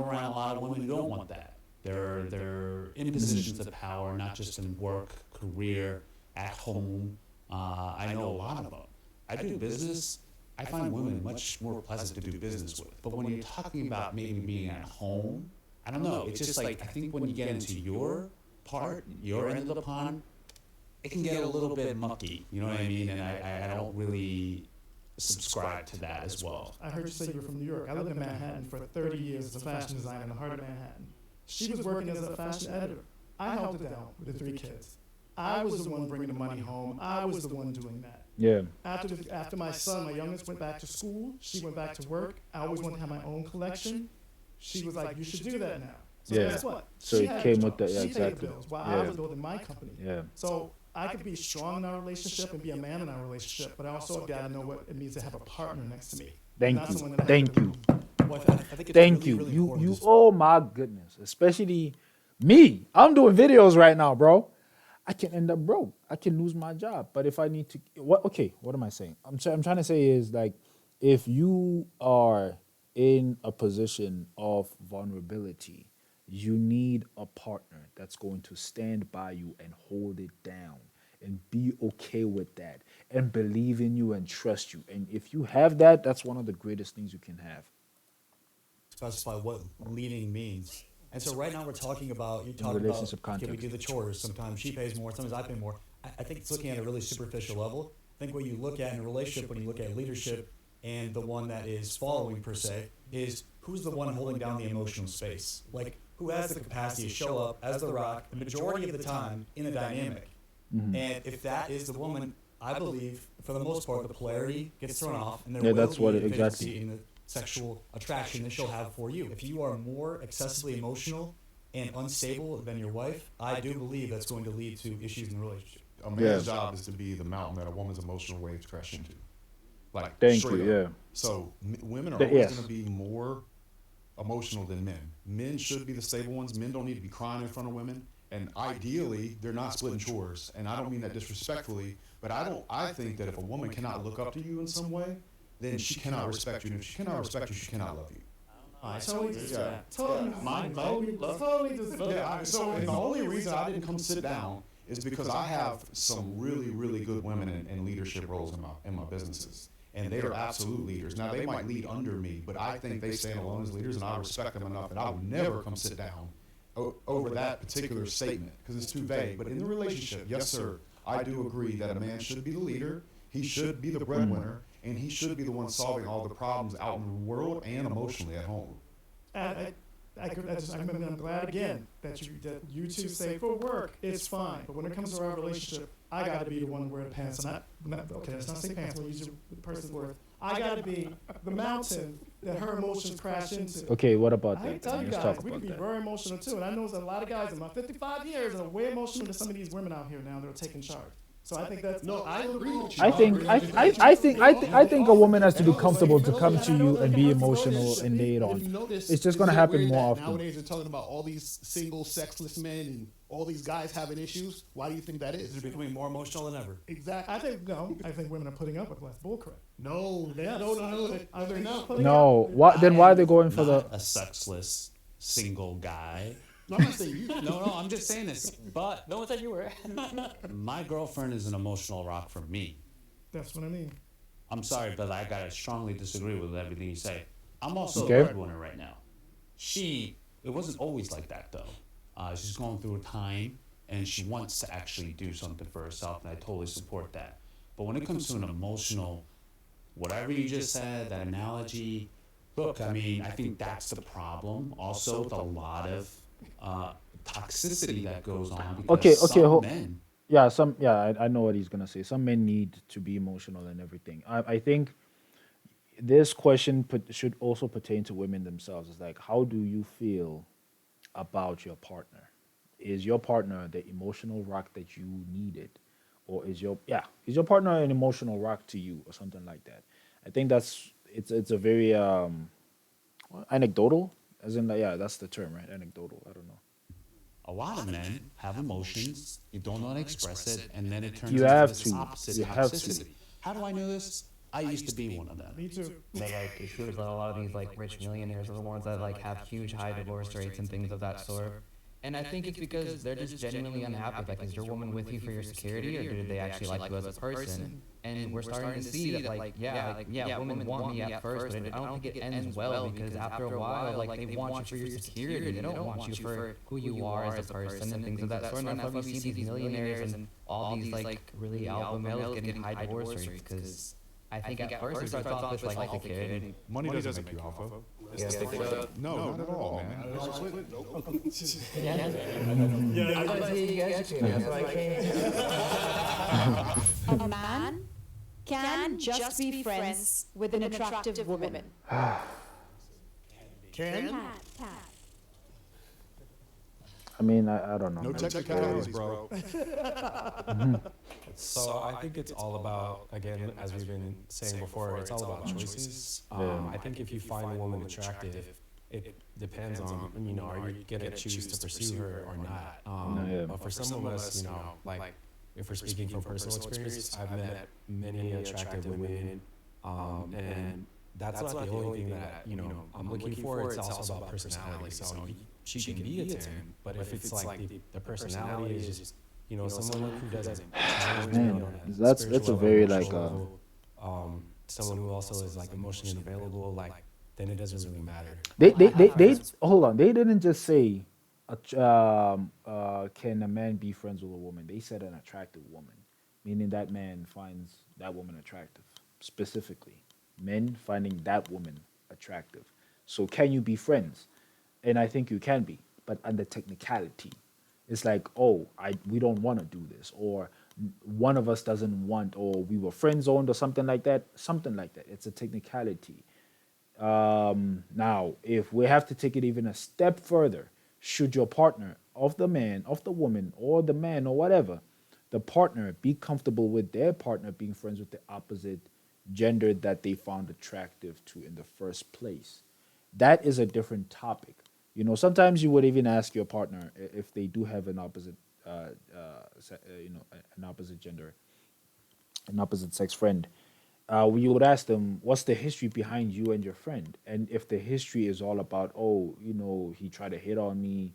[SPEAKER 7] around a lot of women who don't want that. They're in positions of power, not just in work, career, at home. I know a lot of them. I do business. I find women much more pleasant to do business with. But when you're talking about maybe being at home, I don't know. It's just like, I think when you get into your part, your end of the pond, it can get a little bit mucky. You know what I mean? And I don't really subscribe to that as well.
[SPEAKER 6] I heard you say you were from New York. I lived in Manhattan for 30 years as a fashion designer in the heart of Manhattan. She was working as a fashion editor. I held it down with the 3 kids. I was the one bringing the money home. I was the one doing that.
[SPEAKER 1] Yeah.
[SPEAKER 6] After my son, my youngest, went back to school, she went back to work. I always wanted to have my own collection. She was like, you should do that now. So
[SPEAKER 1] Yeah.
[SPEAKER 6] guess what?
[SPEAKER 1] So
[SPEAKER 6] She
[SPEAKER 1] it
[SPEAKER 6] had
[SPEAKER 1] came
[SPEAKER 6] the
[SPEAKER 1] with
[SPEAKER 6] job.
[SPEAKER 1] the- yeah,
[SPEAKER 6] She paid the
[SPEAKER 1] exactly.
[SPEAKER 6] bills while
[SPEAKER 1] Yeah.
[SPEAKER 6] I was building my company.
[SPEAKER 1] Yeah.
[SPEAKER 6] So I could be strong in our relationship and be a man in our relationship, but I also got to know what it means to have a partner next to me.
[SPEAKER 1] Thank
[SPEAKER 6] Not
[SPEAKER 1] you.
[SPEAKER 6] someone that I
[SPEAKER 1] Thank
[SPEAKER 6] have to
[SPEAKER 1] you.
[SPEAKER 3] Well, I think it's
[SPEAKER 1] Thank
[SPEAKER 3] really,
[SPEAKER 1] you.
[SPEAKER 3] really
[SPEAKER 1] You
[SPEAKER 3] important
[SPEAKER 1] you
[SPEAKER 3] to-
[SPEAKER 1] oh my goodness. Especially me. I'm doing videos right now, bro. I can end up broke. I can lose my job. But if I need to what am I saying? I'm trying to say is like if you are in a position of vulnerability, you need a partner that's going to stand by you and hold it down and be okay with that and believe in you and trust you. And if you have that, that's one of the greatest things you can have.
[SPEAKER 3] Specify what leading means. And so right now we're talking about, you're talking
[SPEAKER 1] relationship
[SPEAKER 3] about, okay, we
[SPEAKER 1] context.
[SPEAKER 3] do the chores. Sometimes she pays more, sometimes I pay more. I think it's looking at a really superficial level. I think what you look at in a relationship, when you look at leadership and the one that is following per se, is who's the one holding down the emotional space? Like, who has the capacity to show up as the rock the majority of the time in a dynamic? And if that is the woman, I believe, for the most part, the polarity gets thrown off, and there
[SPEAKER 1] Yeah,
[SPEAKER 3] will
[SPEAKER 1] that's
[SPEAKER 3] be
[SPEAKER 1] what it-
[SPEAKER 3] efficiency
[SPEAKER 1] exactly.
[SPEAKER 3] in the sexual attraction that she'll have for you. If you are more excessively emotional and unstable than your wife, I do believe that's going to lead to issues in the relationship.
[SPEAKER 5] A man's job is to be the mountain that a woman's emotional waves crash into. Like,
[SPEAKER 1] Thank
[SPEAKER 5] straight
[SPEAKER 1] you,
[SPEAKER 5] up.
[SPEAKER 1] yeah.
[SPEAKER 5] So women are
[SPEAKER 1] The-
[SPEAKER 5] always
[SPEAKER 1] yes.
[SPEAKER 5] going to be more emotional than men. Men should be the stable ones. Men don't need to be crying in front of women. And ideally, they're not splitting chores. And I don't mean that disrespectfully, but I think that if a woman cannot look up to you in some way, then she cannot respect you. And if she cannot respect you, she cannot love you.
[SPEAKER 9] I
[SPEAKER 6] Totally
[SPEAKER 9] totally
[SPEAKER 6] disagree.
[SPEAKER 5] Yeah.
[SPEAKER 6] Totally totally disagree.
[SPEAKER 5] Yeah, and the only reason I didn't come sit down is because I have some really, really good women in leadership roles in my businesses. And they are absolute leaders. Now, they might lead under me, but I think they stand alone as leaders, and I respect them enough that I would never come sit down over that particular statement because it's too vague. But in the relationship, yes, sir, I do agree that a man should be the leader. He should be the breadwinner, and he should be the one solving all the problems out in the world and emotionally at home.
[SPEAKER 6] I'm glad again that you two say for work it's fine, but when it comes to our relationship, I got to be the one wearing pants. Okay, let's not say pants. We'll use the person's word. I got to be the mountain that her emotions crash into.
[SPEAKER 1] Okay, what about
[SPEAKER 6] I
[SPEAKER 1] that?
[SPEAKER 6] tell you
[SPEAKER 1] Let's
[SPEAKER 6] guys,
[SPEAKER 1] talk
[SPEAKER 6] we can
[SPEAKER 1] about
[SPEAKER 6] be
[SPEAKER 1] that.
[SPEAKER 6] very emotional too, and I know there's a lot of guys in my 55 years that are way emotional than some of these women out here now that are taking charge. So I think that's
[SPEAKER 2] No, I agree with you.
[SPEAKER 1] I think a woman has to be comfortable to come to you and be emotional and lay it
[SPEAKER 2] If you
[SPEAKER 1] on.
[SPEAKER 2] notice,
[SPEAKER 1] It's just
[SPEAKER 2] isn't
[SPEAKER 1] gonna
[SPEAKER 2] it
[SPEAKER 1] happen
[SPEAKER 2] weird
[SPEAKER 1] more
[SPEAKER 2] that
[SPEAKER 1] often.
[SPEAKER 2] Nowadays, they're talking about all these single, sexless men and all these guys having issues. Why do you think that is?
[SPEAKER 3] They're becoming more emotional than ever.
[SPEAKER 2] Exactly.
[SPEAKER 6] I think women are putting up with less bullcrap.
[SPEAKER 2] No,
[SPEAKER 6] Yeah,
[SPEAKER 2] no.
[SPEAKER 6] Are they not putting
[SPEAKER 1] No,
[SPEAKER 6] up?
[SPEAKER 1] why? Then why are they going for the?
[SPEAKER 7] Not a sexless single guy.
[SPEAKER 2] No, I'm not saying you.
[SPEAKER 7] No, no, I'm just saying this. But
[SPEAKER 9] No one said you were.
[SPEAKER 7] my girlfriend is an emotional rock for me.
[SPEAKER 6] That's what I mean.
[SPEAKER 7] I'm sorry, but I gotta strongly disagree with everything you say. I'm also
[SPEAKER 1] Okay.
[SPEAKER 7] a breadwinner right now. It wasn't always like that though. She's going through a time and she wants to actually do something for herself, and I totally support that. But when it comes to an emotional, whatever you just said, that analogy, look, I mean, I think that's the problem also with a lot of toxicity that goes on
[SPEAKER 1] Okay,
[SPEAKER 7] because
[SPEAKER 1] okay,
[SPEAKER 7] some men,
[SPEAKER 1] yeah, I know what he's gonna say. Some men need to be emotional and everything. I think this question should also pertain to women themselves. It's like, how do you feel about your partner? Is your partner the emotional rock that you needed, or is your partner an emotional rock to you, or something like that? I think it's a very anecdotal, as in like, yeah, that's the term, right? Anecdotal. I don't know.
[SPEAKER 7] a lot of men have emotions, you don't know how to express it, and then it turns
[SPEAKER 1] You
[SPEAKER 7] into
[SPEAKER 1] have
[SPEAKER 7] this
[SPEAKER 1] to.
[SPEAKER 7] opposite
[SPEAKER 1] You have to.
[SPEAKER 7] toxicity. How do I know this? I used to be one of them.
[SPEAKER 6] Me too.
[SPEAKER 10] But like it proves that a lot of these like rich millionaires are the ones that like have huge high divorce rates and things of that sort. And I think it's because they're just genuinely unhappy. Like, is your woman with you for your security, or do they actually like you as a person? And we're starting to see that, like, women want me at first, but I don't think it ends well because after a while, like, they want you for your security. They don't want you for who you are as a person and things of that sort. And that's why we see these millionaires and all these like really alpha males getting high divorce rates because I think at first it starts off with like security.
[SPEAKER 5] Money doesn't make you alpha. No, not at all, man.
[SPEAKER 6] Yeah, I was about to say you educated me. That's why I came.
[SPEAKER 4] A man can just be friends with an attractive woman.
[SPEAKER 2] Can?
[SPEAKER 1] I mean, I don't know.
[SPEAKER 5] No
[SPEAKER 1] man.
[SPEAKER 5] technicalities, bro.
[SPEAKER 8] So I think it's all about, again, as we've been saying before, it's all about choices. I think if you find a woman attractive, it depends on, are you gonna choose to pursue her or not?
[SPEAKER 1] Yeah.
[SPEAKER 8] But for some of us, like if we're speaking from personal experience, I've met many attractive women, and that's not the only thing that I'm looking for. It's also about personality. So she can be a 10, but if it's like the personality is just someone who doesn't challenge me
[SPEAKER 1] Man,
[SPEAKER 8] on a
[SPEAKER 1] that's a
[SPEAKER 8] spiritual level,
[SPEAKER 1] very
[SPEAKER 8] emotional
[SPEAKER 1] like
[SPEAKER 8] level, someone who also is like emotionally available, like then it doesn't really matter.
[SPEAKER 1] they hold on. They didn't just say, can a man be friends with a woman? They said an attractive woman, meaning that man finds that woman attractive. Specifically, men finding that woman attractive. So can you be friends? And I think you can be, but under technicality. It's like, oh, we don't want to do this, or one of us doesn't want, or we were friend zoned, or something like that. Something like that. It's a technicality. Now, if we have to take it even a step further, should your partner of the man, of the woman, or the man, or whatever, the partner be comfortable with their partner being friends with the opposite gender that they found attractive to in the first place? That is a different topic. Sometimes you would even ask your partner if they do have an opposite, an opposite gender, an opposite sex friend. You would ask them, what's the history behind you and your friend? And if the history is all about, oh, he tried to hit on me,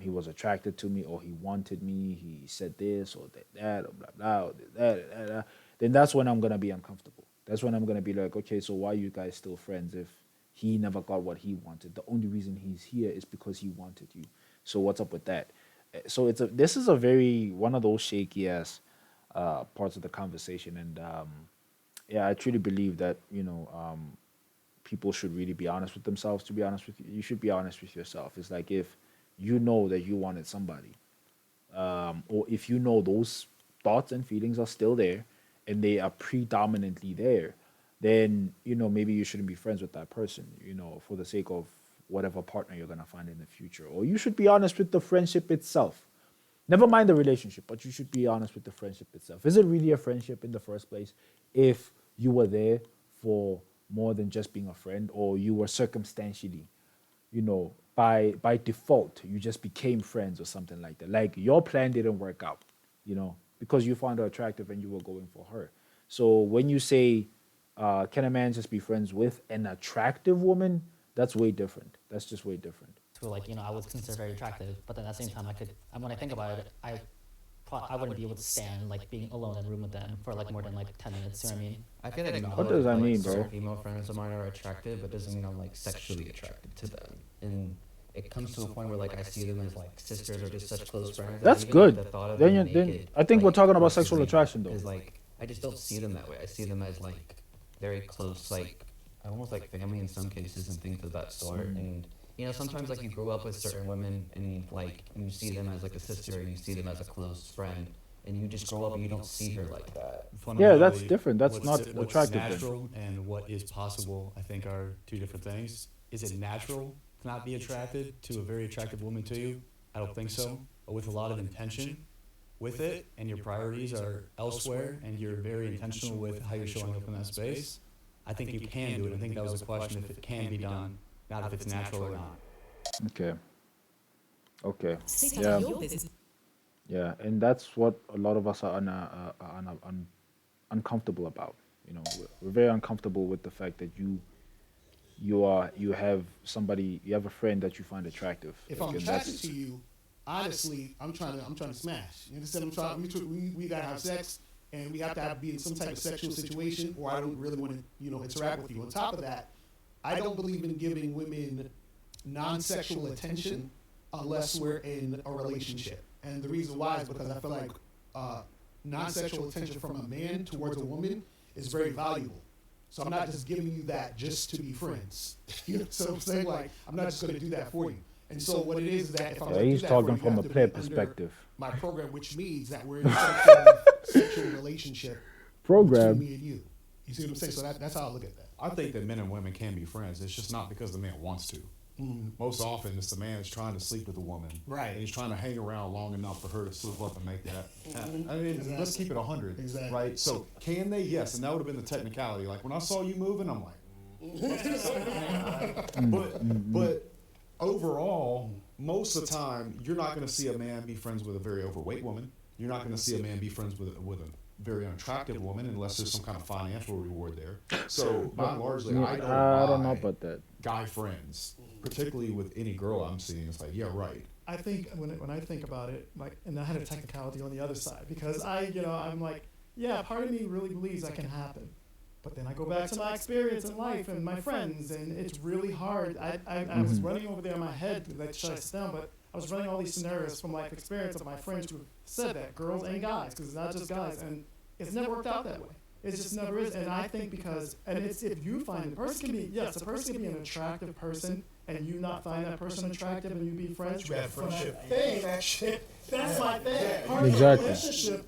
[SPEAKER 1] he was attracted to me, or he wanted me, he said this or that, or blah, blah, or that, then that's when I'm going to be uncomfortable. That's when I'm going to be like, okay, so why are you guys still friends if he never got what he wanted? The only reason he's here is because he wanted you. So what's up with that? So this is a very, one of those shaky ass parts of the conversation. And yeah, I truly believe that, people should really be honest with themselves. To be honest with you, you should be honest with yourself. It's like, if you know that you wanted somebody, or if you know those thoughts and feelings are still there and they are predominantly there, then maybe you shouldn't be friends with that person, for the sake of whatever partner you're going to find in the future. Or you should be honest with the friendship itself. Never mind the relationship, but you should be honest with the friendship itself. Is it really a friendship in the first place if you were there for more than just being a friend, or you were circumstantially, by default, you just became friends or something like that? Like, your plan didn't work out, because you found her attractive and you were going for her. So when you say, can a man just be friends with an attractive woman? That's way different. That's just way different.
[SPEAKER 9] who like I would consider very attractive, but then at the same time when I think about it, I wouldn't be able to stand like being alone in a room with them for like more than like 10 minutes. You know what I mean?
[SPEAKER 10] I feel like
[SPEAKER 1] What does that mean, bro?
[SPEAKER 10] certain female friends of mine are attractive, but doesn't mean I'm like sexually attracted to them. And it comes to a point where like I see them as like sisters or just such close friends. that
[SPEAKER 1] That's
[SPEAKER 10] even,
[SPEAKER 1] good.
[SPEAKER 10] the thought of
[SPEAKER 1] Then
[SPEAKER 10] them
[SPEAKER 1] you then
[SPEAKER 10] naked,
[SPEAKER 1] I think we're
[SPEAKER 10] like,
[SPEAKER 1] talking about
[SPEAKER 10] crosses
[SPEAKER 1] sexual
[SPEAKER 10] me.
[SPEAKER 1] attraction though.
[SPEAKER 10] Because like I just don't see them that way. I see them as like very close, like almost like family in some cases and things of that sort. And sometimes like you grow up with certain women and like you see them as like a sister and you see them as a close friend, and you just grow up and you don't see her like that.
[SPEAKER 1] Yeah, that's
[SPEAKER 3] Fundamentally,
[SPEAKER 1] different. That's
[SPEAKER 3] what's-
[SPEAKER 1] not
[SPEAKER 3] what's
[SPEAKER 1] attractive then.
[SPEAKER 3] natural and what is possible, I think, are two different things. Is it natural to not be attracted to a very attractive woman to you? I don't think so. But with a lot of intention with it, and your priorities are elsewhere, and you're very intentional with how you're showing up in that space, I think you can do it. I think that was the question, if it can be done, not if it's natural or not.
[SPEAKER 1] Okay. Okay.
[SPEAKER 4] Say
[SPEAKER 1] Yeah.
[SPEAKER 4] your business.
[SPEAKER 1] Yeah, and that's what a lot of us are uncomfortable about. We're very uncomfortable with the fact that you have a friend that you find attractive.
[SPEAKER 2] If
[SPEAKER 1] Like,
[SPEAKER 2] I'm
[SPEAKER 1] and
[SPEAKER 2] attracted
[SPEAKER 1] that's-
[SPEAKER 2] to you, honestly, I'm trying to smash. You understand? We gotta have sex, and we have to be in some type of sexual situation, or I don't really want to, interact with you. On top of that, I don't believe in giving women non-sexual attention unless we're in a relationship. And the reason why is because I feel like non-sexual attention from a man towards a woman is very valuable. So I'm not just giving you that just to be friends. You know what I'm saying? Like, I'm not just going to do that for you. And so what it is that if I'm
[SPEAKER 1] Yeah,
[SPEAKER 2] going to do
[SPEAKER 1] he's
[SPEAKER 2] that for
[SPEAKER 1] talking
[SPEAKER 2] you, you
[SPEAKER 1] from
[SPEAKER 2] have
[SPEAKER 1] a
[SPEAKER 2] to be
[SPEAKER 1] player
[SPEAKER 2] under
[SPEAKER 1] perspective.
[SPEAKER 2] my program, which means that we're in some sort of sexual relationship
[SPEAKER 1] Program.
[SPEAKER 2] between me and you. You see what I'm saying? So that's how I look at that.
[SPEAKER 5] I think that men and women can be friends. It's just not because the man wants to. Most often, it's the man that's trying to sleep with a woman.
[SPEAKER 2] Right.
[SPEAKER 5] And he's trying to hang around long enough for her to slip up and make that happen. I mean, let's keep it 100.
[SPEAKER 2] Exactly.
[SPEAKER 5] Right? So, can they? Yes. And that would have been the technicality. Like, when I saw you moving, I'm like, but overall, most of the time, you're not going to see a man be friends with a very overweight woman. You're not going to see a man be friends with a very unattractive woman unless there's some kind of financial reward there. So, by and largely, I
[SPEAKER 1] don't know
[SPEAKER 5] buy
[SPEAKER 1] about that.
[SPEAKER 5] guy friends, particularly with any girl I'm seeing. It's like, yeah, right.
[SPEAKER 6] I think when I think about it, like, and I had a technicality on the other side because I'm like, yeah, part of me really believes that can happen, but then I go back to my experience in life and my friends, and it's really hard. I was running over there in my head to like shut us down, but I was running all these scenarios from like experience of my friends who said that girls and guys, because it's not just guys, and it's never worked out that way. It just never is. And I think it's if you find a person can be an attractive person and you not find that person attractive and you be friends.
[SPEAKER 2] You have friendship.
[SPEAKER 6] That's my thing. Part
[SPEAKER 1] Exactly.
[SPEAKER 6] of the relationship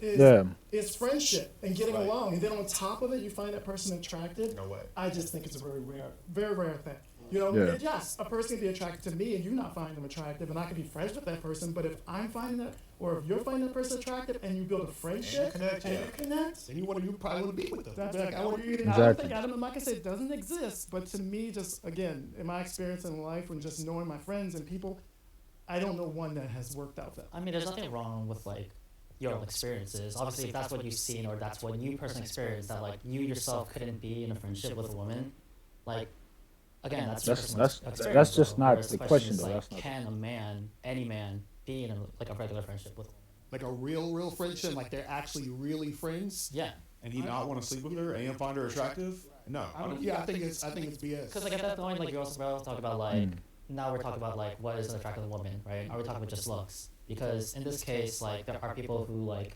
[SPEAKER 6] is friendship and getting along. And then on top of it, you find that person attractive.
[SPEAKER 2] No way.
[SPEAKER 6] I just think it's a very rare thing.
[SPEAKER 1] Yeah.
[SPEAKER 6] Yes, a person can be attracted to me and you not find them attractive, and I can be friends with that person. But if I'm finding that, or if you're finding that person attractive, and you build a friendship
[SPEAKER 2] And you connect,
[SPEAKER 6] and
[SPEAKER 2] and you probably want to be with them.
[SPEAKER 6] that's
[SPEAKER 2] Like, I want to be
[SPEAKER 6] I don't think, like I said, it doesn't exist. But to me, just again, in my experience in life and just knowing my friends and people, I don't know one that has worked out that.
[SPEAKER 9] I mean, there's nothing wrong with like your own experiences. Obviously, if that's what you've seen or that's what you personally experienced, that like you yourself couldn't be in a friendship with a woman, like again, that's your personal experience,
[SPEAKER 1] that's just
[SPEAKER 9] though.
[SPEAKER 1] not
[SPEAKER 9] Whereas
[SPEAKER 1] the
[SPEAKER 9] question
[SPEAKER 1] question
[SPEAKER 9] is,
[SPEAKER 1] though.
[SPEAKER 9] like,
[SPEAKER 1] That's not.
[SPEAKER 9] can a man, any man, be in a regular friendship with?
[SPEAKER 2] like a real friendship, like they're actually really friends.
[SPEAKER 9] Yeah,
[SPEAKER 5] And he not want to sleep with her and find her attractive? No.
[SPEAKER 2] I think it's BS.
[SPEAKER 9] because like at that point, like you're also talking about like now we're talking about like what is an attractive woman, right? Are we talking about just looks? Because in this case, like there are people who like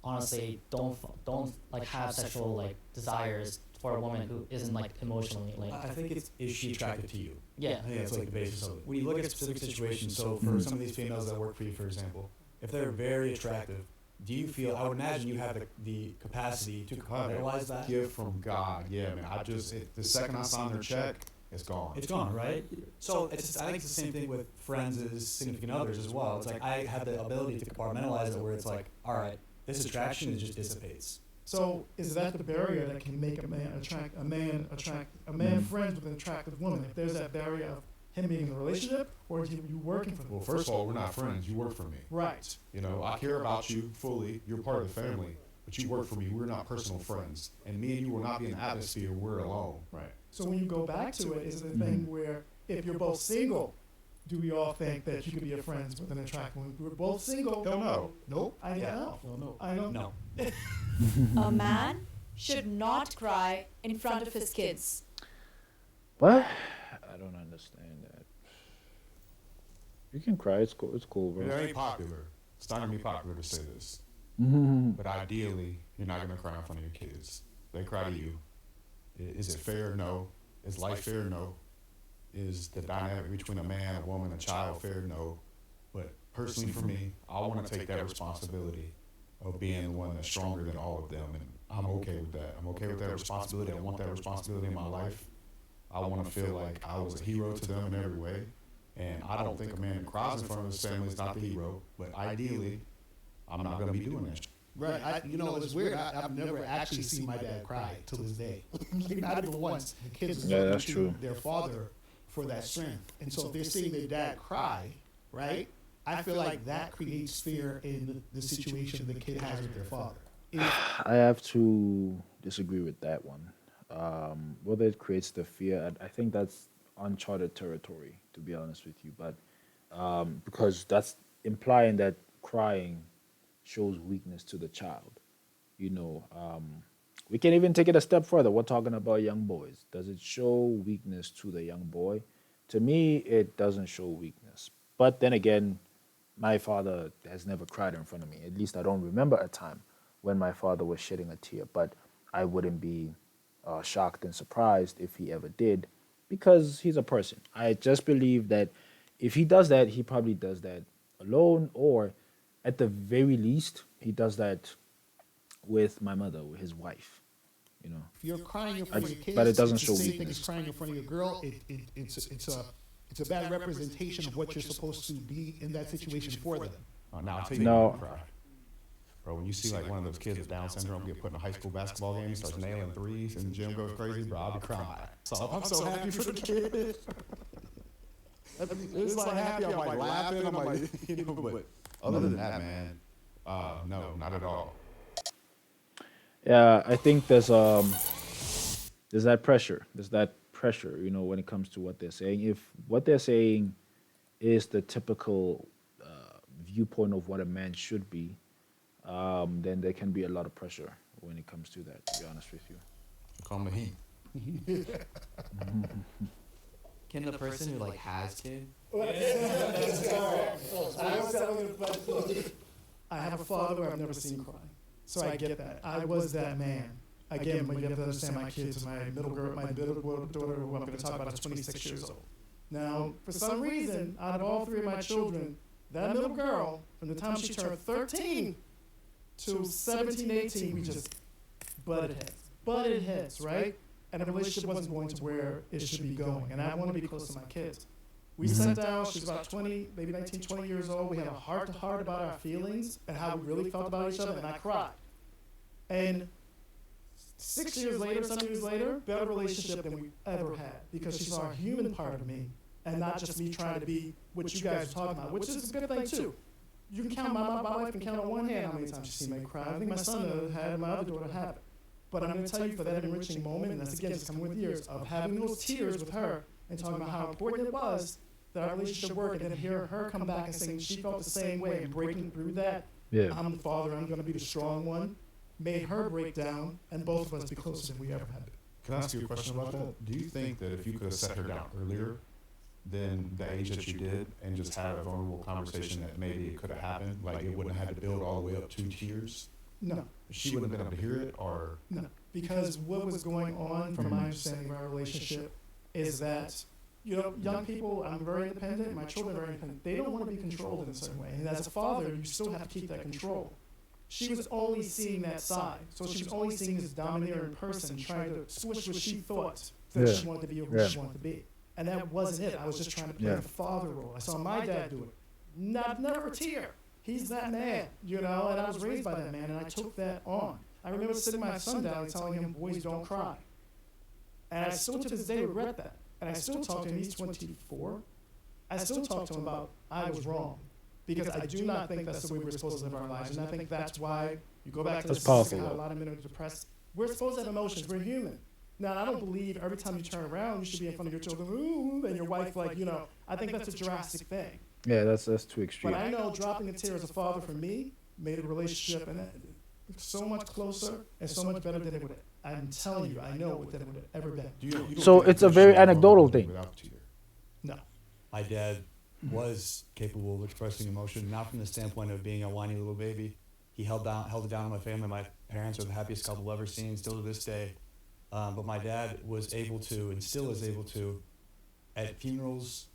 [SPEAKER 9] honestly don't like have sexual like desires for a woman who isn't like emotionally linked.
[SPEAKER 3] I think it's, is she attracted to you?
[SPEAKER 9] Yeah.
[SPEAKER 3] I think that's like the basis of it. When you look at specific situations, so for some of these females that work for you, for example, if they're very attractive, do you feel, I would imagine you have the capacity to compartmentalize that?
[SPEAKER 5] Gift from God. Yeah, man. The second I sign their check, it's gone.
[SPEAKER 3] It's gone, right? So I think it's the same thing with friends as significant others as well. It's like I have the ability to compartmentalize it where it's like, all right, this attraction just dissipates.
[SPEAKER 6] So is that the barrier that can make a man friends with an attractive woman? If there's that barrier of him being in a relationship, or is you working for them?
[SPEAKER 5] Well, first of all, we're not friends. You work for me.
[SPEAKER 6] Right.
[SPEAKER 5] You know, I care about you fully. You're part of the family, but you work for me. We're not personal friends. And me and you will not be in the atmosphere. We're alone.
[SPEAKER 6] Right. So when you go back to it, is it a thing where if you're both single, do we all think that you could be friends with an attractive woman? We're both single.
[SPEAKER 5] Hell no.
[SPEAKER 2] Nope.
[SPEAKER 6] I know.
[SPEAKER 2] No.
[SPEAKER 6] I know.
[SPEAKER 7] No.
[SPEAKER 4] A man should not cry in front of his kids.
[SPEAKER 1] What? I don't understand that. You can cry. It's cool. It's cool, bro.
[SPEAKER 5] It ain't popular. It's not gonna be popular to say this,
[SPEAKER 1] Mhm.
[SPEAKER 5] but ideally, you're not gonna cry in front of your kids. They cry to you. Is it fair? No. Is life fair? No. Is the dynamic between a man, a woman, a child fair? No. But personally, for me, I want to take that responsibility of being the one that's stronger than all of them, and I'm okay with that. I'm okay with that responsibility. I want that responsibility in my life. I want to feel like I was a hero to them in every way. And I don't think a man that cries in front of his family is not the hero. But ideally, I'm not going to be doing that.
[SPEAKER 2] Right. It's weird. I've never actually seen my dad cry till this day. Not even once. The kids
[SPEAKER 1] Yeah,
[SPEAKER 2] look
[SPEAKER 1] that's
[SPEAKER 2] to
[SPEAKER 1] true.
[SPEAKER 2] their father for that strength. And so if they're seeing their dad cry, right, I feel like that creates fear in the situation the kid has with their father.
[SPEAKER 1] I have to disagree with that one. Whether it creates the fear, I think that's uncharted territory, to be honest with you. But because that's implying that crying shows weakness to the child. We can even take it a step further. We're talking about young boys. Does it show weakness to the young boy? To me, it doesn't show weakness. But then again, my father has never cried in front of me. At least I don't remember a time when my father was shedding a tear. But I wouldn't be shocked and surprised if he ever did, because he's a person. I just believe that if he does that, he probably does that alone, or at the very least, he does that with my mother, with his wife.
[SPEAKER 2] If you're crying in front of your kids,
[SPEAKER 1] but it doesn't
[SPEAKER 2] it's
[SPEAKER 1] show
[SPEAKER 2] the same thing
[SPEAKER 1] weakness.
[SPEAKER 2] as crying in front of your girl. It's a bad representation of what you're supposed to be in that situation for them.
[SPEAKER 5] Now, I'll tell you
[SPEAKER 1] No.
[SPEAKER 5] when you cry. Bro, when you see like one of those kids with Down syndrome get put in a high school basketball game, starts nailing threes, and the gym goes crazy, bro, I'll be crying. So I'm so happy for the kid. It's like happy, I'm like laughing, I'm like, but other than that, man, no, not at all.
[SPEAKER 1] Yeah, I think there's that pressure. There's that pressure, when it comes to what they're saying. If what they're saying is the typical viewpoint of what a man should be, then there can be a lot of pressure when it comes to that, to be honest with you.
[SPEAKER 5] Calm the heat.
[SPEAKER 10] Can the person who has kids?
[SPEAKER 6] I have a father who I've never seen cry, so I get that. I was that man. Again, but you have to understand my kids. My middle daughter, who I'm going to talk about, is 26 years old. Now, for some reason, out of all three of my children, that little girl, from the time she turned 13 to 17, 18, we just butted heads, right? And the relationship wasn't going to where it should be going. And I want to be close to my kids. We sat down, she was about 20, maybe 19, 20 years old. We had a heart-to-heart about our feelings and how we really felt about each other, and I cried. And 6 years later, 7 years later, better relationship than we ever had, because she saw a human part of me and not just me trying to be what you guys are talking about, which is a good thing too. You can count, my wife can count on one hand how many times she's seen me cry. I think my son had, my other daughter have it. But I'm going to tell you, for that enriching moment, and that's again just coming with years, of having those tears with her and talking about how important it was that our relationship worked, and then hear her come back and saying she felt the same way and breaking through that.
[SPEAKER 1] Yeah.
[SPEAKER 6] I'm the father, I'm going to be the strong one. Made her break down, and both of us be closer than we ever had.
[SPEAKER 5] Can I ask you a question about that? Do you think that if you could have set her down earlier than the age that you did and just had a vulnerable conversation, that maybe it could have happened? Like it wouldn't have had to build all the way up to tears?
[SPEAKER 6] No.
[SPEAKER 5] She wouldn't have been able to hear it, or?
[SPEAKER 6] No, because what was going on, from my understanding of our relationship, is that, young people, I'm very independent, my children are very independent, they don't want to be controlled in a certain way. And as a father, you still have to keep that control. She was only seeing that side. So she was only seeing this domineering person trying to switch what she thought that she wanted to be or who she wanted to be. And that wasn't it. I was just trying to play the father role. I saw my dad do it. Never a tear. He's that man, and I was raised by that man, and I took that on. I remember sitting my son down and telling him, boys, don't cry. And I still to this day regret that. And I still talk to him, he's 24. I still talk to him about, I was wrong. Because I do not think that's the way we're supposed to live our lives. And I think that's why you go back to
[SPEAKER 1] That's
[SPEAKER 6] the
[SPEAKER 1] powerful,
[SPEAKER 6] how a
[SPEAKER 1] though.
[SPEAKER 6] lot of men are depressed. We're supposed to have emotions. We're human. Now, I don't believe every time you turn around, you should be in front of your children, ooh, and your wife, I think that's a drastic thing.
[SPEAKER 1] Yeah, that's too extreme.
[SPEAKER 6] But I know dropping a tear as a father for me made a relationship and so much closer and so much better than it would. I'm telling you, I know than it would have ever been.
[SPEAKER 5] You don't
[SPEAKER 1] So
[SPEAKER 5] think
[SPEAKER 1] it's a
[SPEAKER 5] there's
[SPEAKER 1] very
[SPEAKER 5] no
[SPEAKER 1] anecdotal
[SPEAKER 5] vulnerability
[SPEAKER 1] thing.
[SPEAKER 5] without the tear?
[SPEAKER 6] No.
[SPEAKER 3] My dad was capable of expressing emotion, not from the standpoint of being a whiny little baby. He held it down in my family. My parents are the happiest couple I've ever seen, still to this day. But my dad was able to, and still is able to, at funerals,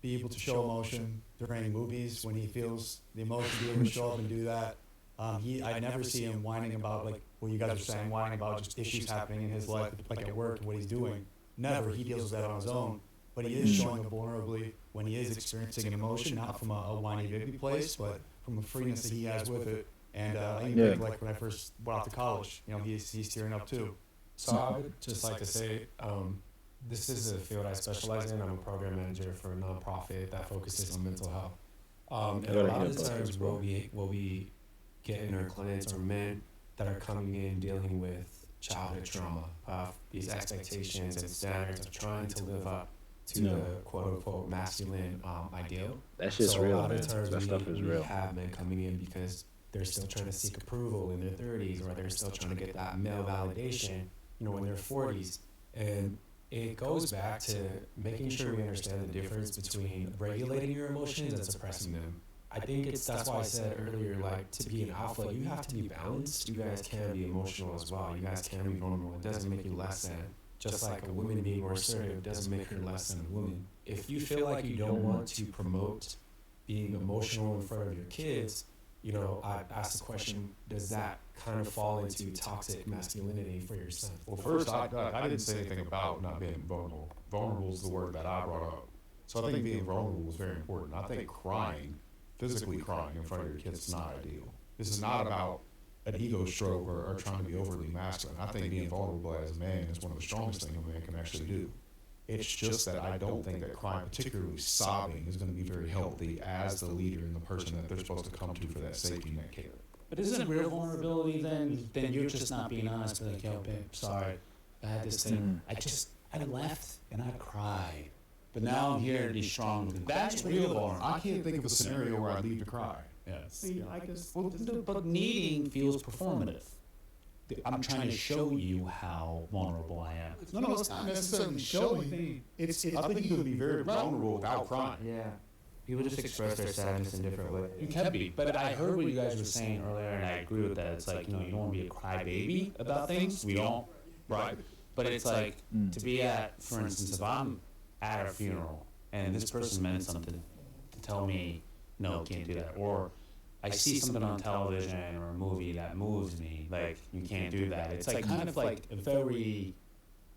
[SPEAKER 3] be able to show emotion during movies when he feels the emotion, be able to show up and do that. I never see him whining about like what you guys are saying, whining about just issues happening in his life, like at work, what he's doing. Never. He deals with that on his own. But he is showing it vulnerably when he is experiencing an emotion, not from a whiny baby place, but from a freeness that he has with it. And I even think like when I first went off to college, he's tearing up too.
[SPEAKER 8] So I would just like to say, this is a field I specialize in. I'm a program manager for a nonprofit that focuses on mental health. And a lot of the times we'll be getting our clients or men that are coming in dealing with childhood trauma, these expectations and standards of trying to live up to the quote unquote masculine ideal.
[SPEAKER 1] That's just
[SPEAKER 8] so
[SPEAKER 1] real,
[SPEAKER 8] a lot
[SPEAKER 1] man.
[SPEAKER 8] of times
[SPEAKER 1] That stuff is
[SPEAKER 8] we
[SPEAKER 1] real.
[SPEAKER 8] have men coming in because they're still trying to seek approval in their 30s, or they're still trying to get that male validation, in their 40s. And it goes back to making sure we understand the difference between regulating your emotions and suppressing them. I think that's why I said earlier, like, to be an alpha, you have to be balanced. You guys can be emotional as well. You guys can be vulnerable. It doesn't make you less than. Just like a woman being more assertive doesn't make her less than a woman. If you feel like you don't want to promote being emotional in front of your kids, I ask the question, does that kind of fall into toxic masculinity for your son?
[SPEAKER 5] Well, first, I didn't say anything about not being vulnerable. Vulnerable is the word that I brought up. So I think being vulnerable is very important. I think physically crying in front of your kids is not ideal. This is not about an ego stroke or trying to be overly masculine. I think being vulnerable as a man is one of the strongest things a man can actually do. It's just that I don't think that crying, particularly sobbing, is going to be very healthy as the leader and the person that they're supposed to come to for that safety net care.
[SPEAKER 7] But isn't real vulnerability then you're just not being honest, like, yo, babe, sorry, I had this thing. I left and I cried. But now I'm here to be strong. That's real vulnerability.
[SPEAKER 5] I can't think of a scenario where I'd leave to cry.
[SPEAKER 7] Yeah.
[SPEAKER 6] See, I guess.
[SPEAKER 7] But needing feels performative. I'm trying to show you how vulnerable I am.
[SPEAKER 2] No, it's not necessarily showing. It's
[SPEAKER 5] I think you can be very vulnerable without crying.
[SPEAKER 10] Yeah. People just express their sadness in different ways.
[SPEAKER 7] You can be, but I heard what you guys were saying earlier, and I agree with that. It's like, you don't want to be a crybaby about things. We don't, right? But it's like to be at, for instance, if I'm at a funeral and this person meant something to tell me, no, can't do that, or I see something on television or a movie that moves me, like, you can't do that. It's like kind of like a very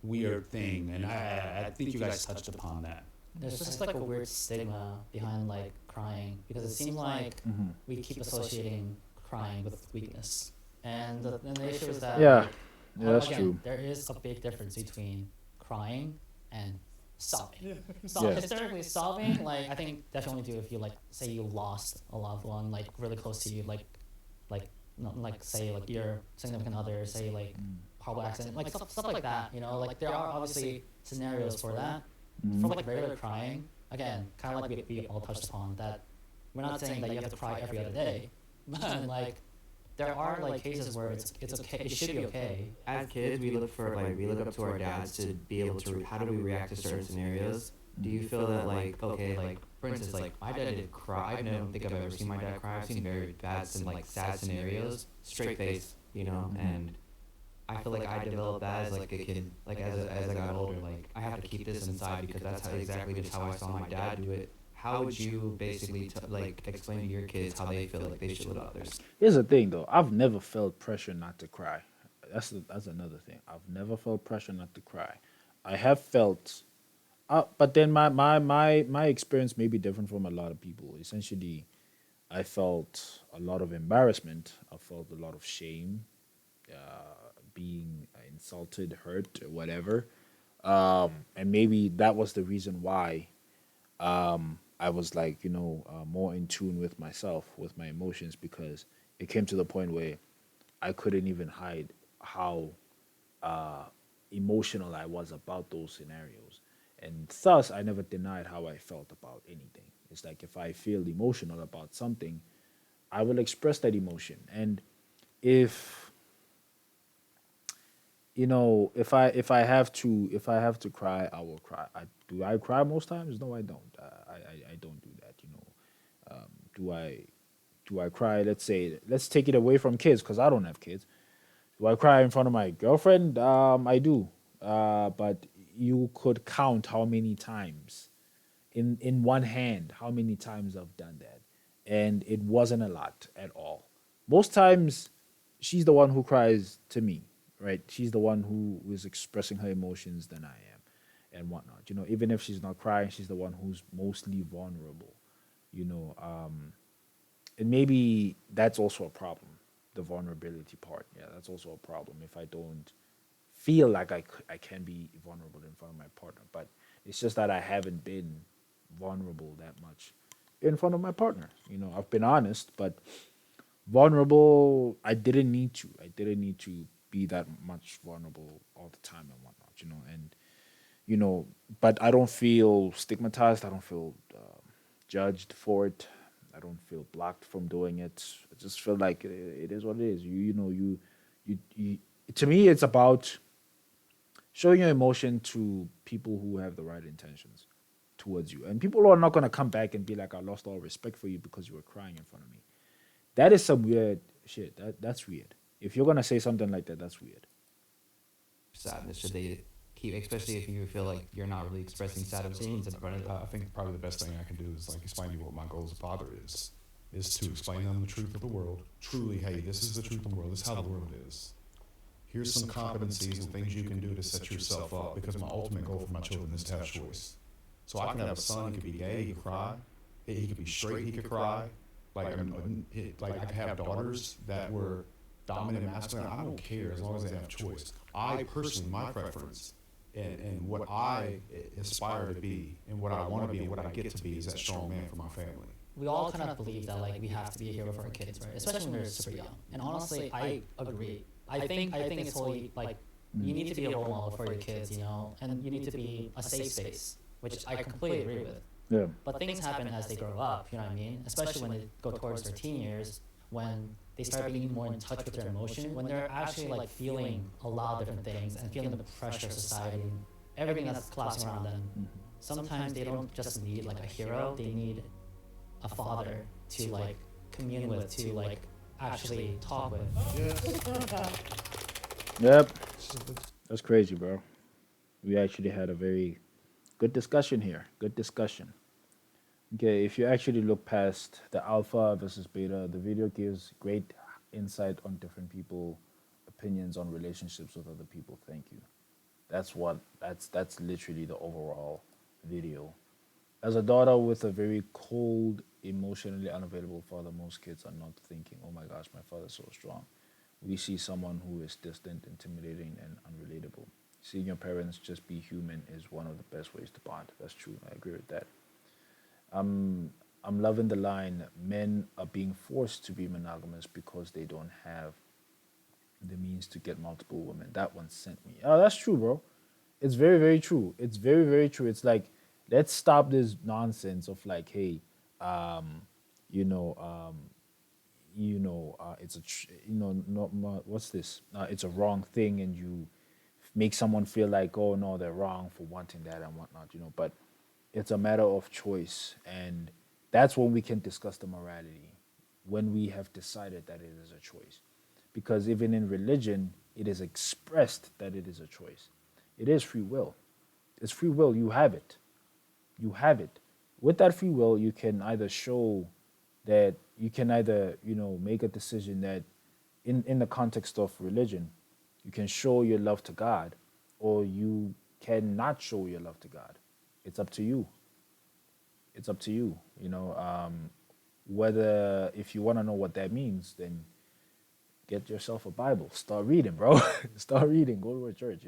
[SPEAKER 7] weird thing, and I think you guys touched upon that.
[SPEAKER 9] There's just like a weird stigma behind like crying, because it seems like we keep associating crying with weakness, and the issue is that
[SPEAKER 1] Yeah,
[SPEAKER 9] like,
[SPEAKER 1] yeah, that's
[SPEAKER 9] again,
[SPEAKER 1] true.
[SPEAKER 9] there is a big difference between crying and sobbing.
[SPEAKER 1] Yeah.
[SPEAKER 9] Hysterically sobbing, like, I think definitely do if you like say you lost a loved one like really close to you, like say like your significant other, say like horrible accident, like stuff like that. Like there are obviously scenarios for that. For like regular crying, again, kind of like we all touched upon, that we're not saying that you have to cry every other day, but like there are like cases where it's okay, it should be okay.
[SPEAKER 10] As kids, we look up to our dads to be able to, how do we react to certain scenarios? Do you feel that like, okay, like, for instance, like, my dad didn't cry, I don't think I've ever seen my dad cry, I've seen very bad, like, sad scenarios, straight face, and I feel like I developed that as like a kid, like as I got older, like, I have to keep this inside because that's exactly just how I saw my dad do it. How would you basically explain to your kids how they feel like they should live others?
[SPEAKER 1] Here's the thing, though. I've never felt pressure not to cry. That's another thing. I've never felt pressure not to cry. I have felt, but then my experience may be different from a lot of people. Essentially, I felt a lot of embarrassment. I felt a lot of shame, being insulted, hurt, or whatever. And maybe that was the reason why I was like, more in tune with myself, with my emotions, because it came to the point where I couldn't even hide how emotional I was about those scenarios. And thus, I never denied how I felt about anything. It's like if I feel emotional about something, I will express that emotion. And if if I have to cry, I will cry. Do I cry most times? No, I don't. I don't do that. Do I cry? Let's take it away from kids because I don't have kids. Do I cry in front of my girlfriend? I do. But you could count how many times in one hand how many times I've done that, and it wasn't a lot at all. Most times, she's the one who cries to me, right? She's the one who is expressing her emotions than I am, and whatnot. Even if she's not crying, she's the one who's mostly vulnerable. You know, and maybe that's also a problem, the vulnerability part. Yeah, that's also a problem if I don't feel like I can be vulnerable in front of my partner. But it's just that I haven't been vulnerable that much in front of my partner. I've been honest, but vulnerable, I didn't need to be that much vulnerable all the time and whatnot. And but I don't feel stigmatized. I don't feel judged for it. I don't feel blocked from doing it. I just feel like it is what it is. You to me, it's about showing your emotion to people who have the right intentions towards you. And people are not going to come back and be like, I lost all respect for you because you were crying in front of me. That is some weird shit. That's weird. If you're going to say something like that, that's weird.
[SPEAKER 10] Sadness, should they keep, especially if you feel like you're not really expressing sad feelings in front of them?
[SPEAKER 5] I think probably the best thing I can do is like explain to you what my goal as a father is to explain them the truth of the world. Truly, hey, this is the truth of the world. This is how the world is. Here's some competencies and things you can do to set yourself up. Because my ultimate goal for my children is to have choice. So I can have a son. He could be gay. He could cry. He could be straight. He could cry. Like I could have daughters that were dominant masculine. I don't care as long as they have choice. I personally, my preference and what I aspire to be and what I want to be and what I get to be is that strong man for my family.
[SPEAKER 9] We all kind of believe that like we have to be a hero for our kids, right? Especially when they're super young. And honestly, I agree. I think it's totally like you need to be a role model for your kids, and you need to be a safe space, which I completely agree with.
[SPEAKER 1] Yeah.
[SPEAKER 9] But things happen as they grow up, you know what I mean? Especially when they go towards their teen years, when they start being more in touch with their emotion, when they're actually like feeling a lot of different things and feeling the pressure of society, everything that's collapsing around them. Sometimes they don't just need like a hero, they need a father to like commune with, to like actually talk with.
[SPEAKER 1] Yep. That's crazy, bro. We actually had a very good discussion here. Good discussion. Okay, if you actually look past the alpha versus beta, the video gives great insight on different people, opinions on relationships with other people. Thank you. That's literally the overall video. As a daughter with a very cold, emotionally unavailable father, most kids are not thinking, "Oh my gosh, my father's so strong." We see someone who is distant, intimidating, and unrelatable. Seeing your parents just be human is one of the best ways to bond. That's true. I agree with that. I'm loving the line, men are being forced to be monogamous because they don't have the means to get multiple women. That one sent me. Oh, that's true, bro. It's very, very true. It's very, very true. It's like, let's stop this nonsense of like, hey, um, you know, um, it's a, what's this? It's a wrong thing, and you make someone feel like, oh no, they're wrong for wanting that and whatnot. But it's a matter of choice, and that's when we can discuss the morality, when we have decided that it is a choice. Because even in religion, it is expressed that it is a choice. It is free will. It's free will. You have it. You have it. With that free will, you can either show that you can either, make a decision that in the context of religion, you can show your love to God, or you cannot show your love to God. It's up to you. It's up to you. Whether if you want to know what that means, then get yourself a Bible. Start reading, bro. Start reading. Go to a church.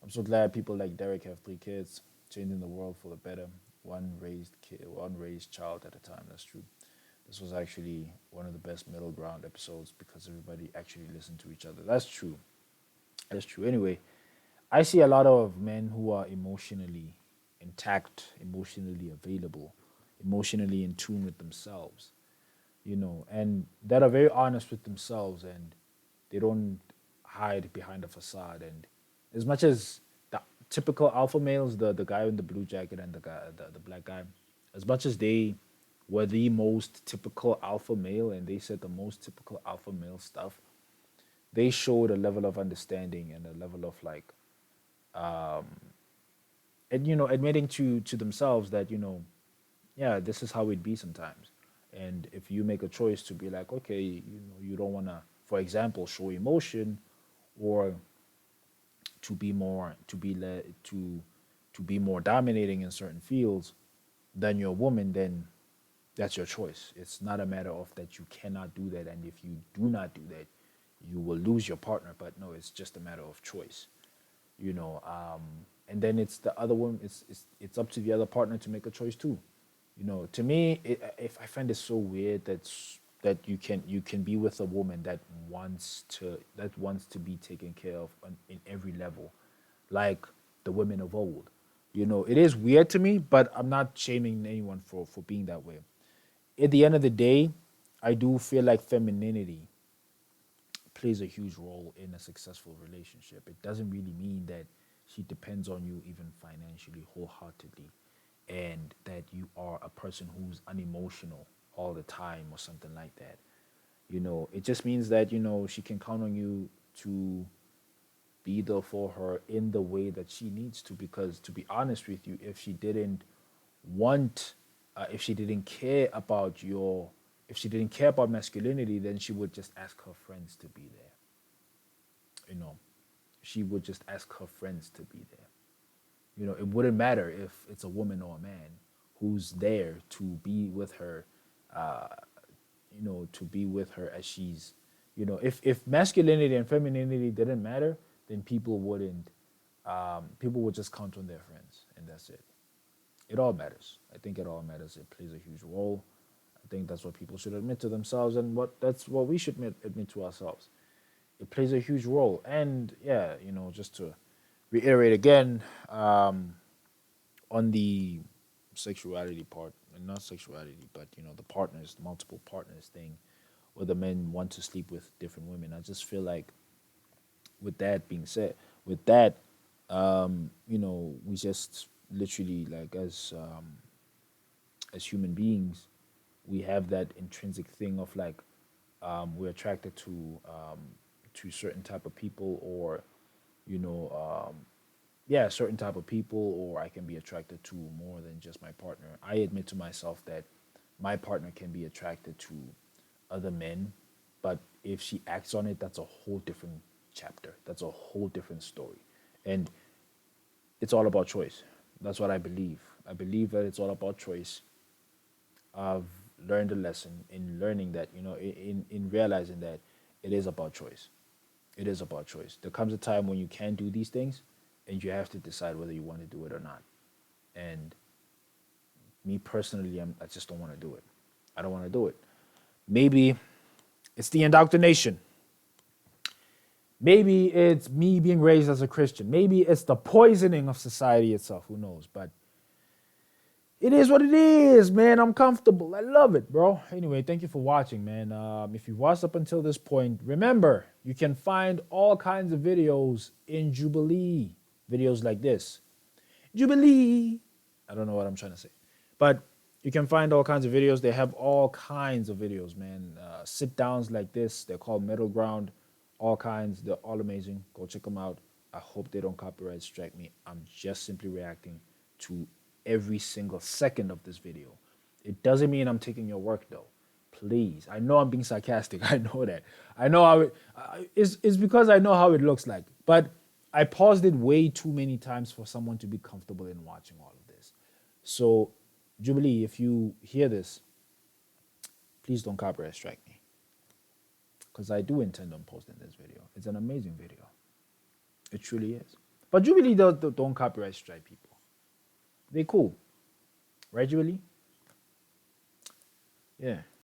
[SPEAKER 1] I'm so glad people like Derek have 3 kids, changing the world for the better. One raised child at a time. That's true. This was actually one of the best middle ground episodes because everybody actually listened to each other. That's true. That's true. Anyway, I see a lot of men who are emotionally intact, emotionally available, emotionally in tune with themselves, and that are very honest with themselves, and they don't hide behind a facade. And as much as the typical alpha males, the guy in the blue jacket and the black guy, as much as they were the most typical alpha male and they said the most typical alpha male stuff, they showed a level of understanding and a level of like, and admitting to themselves that yeah, this is how it be sometimes. And if you make a choice to be like, okay, you don't want to, for example, show emotion, or to be more dominating in certain fields than your woman, then that's your choice. It's not a matter of that you cannot do that, and if you do not do that, you will lose your partner. But no, it's just a matter of choice, and then it's the other one. It's up to the other partner to make a choice too. To me, if I find it so weird that you can be with a woman that wants to be taken care of in every level, like the women of old. It is weird to me, but I'm not shaming anyone for being that way. At the end of the day, I do feel like femininity plays a huge role in a successful relationship. It doesn't really mean that she depends on you even financially wholeheartedly, and that you are a person who's unemotional all the time or something like that. It just means that she can count on you to be there for her in the way that she needs to. Because to be honest with you, want if she didn't care about masculinity, then she would just ask her friends to be there. you know she would just ask her friends to be there. It wouldn't matter if it's a woman or a man who's there to be with her, uh as she's, if masculinity and femininity didn't matter, then people would just count on their friends, and that's it. It all matters. I think it all matters. It plays a huge role. I think that's what people should admit to themselves, and that's what we should admit to ourselves. It plays a huge role. And yeah, just to reiterate again, on the sexuality part, and not sexuality, but the partners, multiple partners thing, where the men want to sleep with different women. I just feel like, with that being said, with that, we just literally, like, as human beings, we have that intrinsic thing of like, we're attracted to certain type of people, or you know yeah, certain type of people, or I can be attracted to more than just my partner. I admit to myself that my partner can be attracted to other men, but if she acts on it, that's a whole different chapter. That's a whole different story. And it's all about choice. That's what I believe. I believe that it's all about choice. I've learned a lesson in learning that, in realizing that it is about choice. It is about choice. There comes a time when you can do these things, and you have to decide whether you want to do it or not. And me personally, I just don't want to do it. I don't want to do it. Maybe it's the indoctrination. Maybe it's me being raised as a Christian. Maybe it's the poisoning of society itself. Who knows? But it is what it is, man. I'm comfortable. I love it, bro. Anyway, thank you for watching, man. If you watched up until this point, remember, you can find all kinds of videos in Jubilee. Videos like this. Jubilee. I don't know what I'm trying to say. But you can find all kinds of videos. They have all kinds of videos, man. Sit downs like this. They're called Middle Ground. All kinds. They're all amazing. Go check them out. I hope they don't copyright strike me. I'm just simply reacting to every single second of this video. It doesn't mean I'm taking your work, though. Please. I know I'm being sarcastic. I know that. I know how it's because I know how it looks like. But I paused it way too many times for someone to be comfortable in watching all of this. So, Jubilee, if you hear this, please don't copyright strike me. Because I do intend on posting this video. It's an amazing video. It truly is. But Jubilee don't copyright strike people. They cool. Right, Jubilee? Yeah.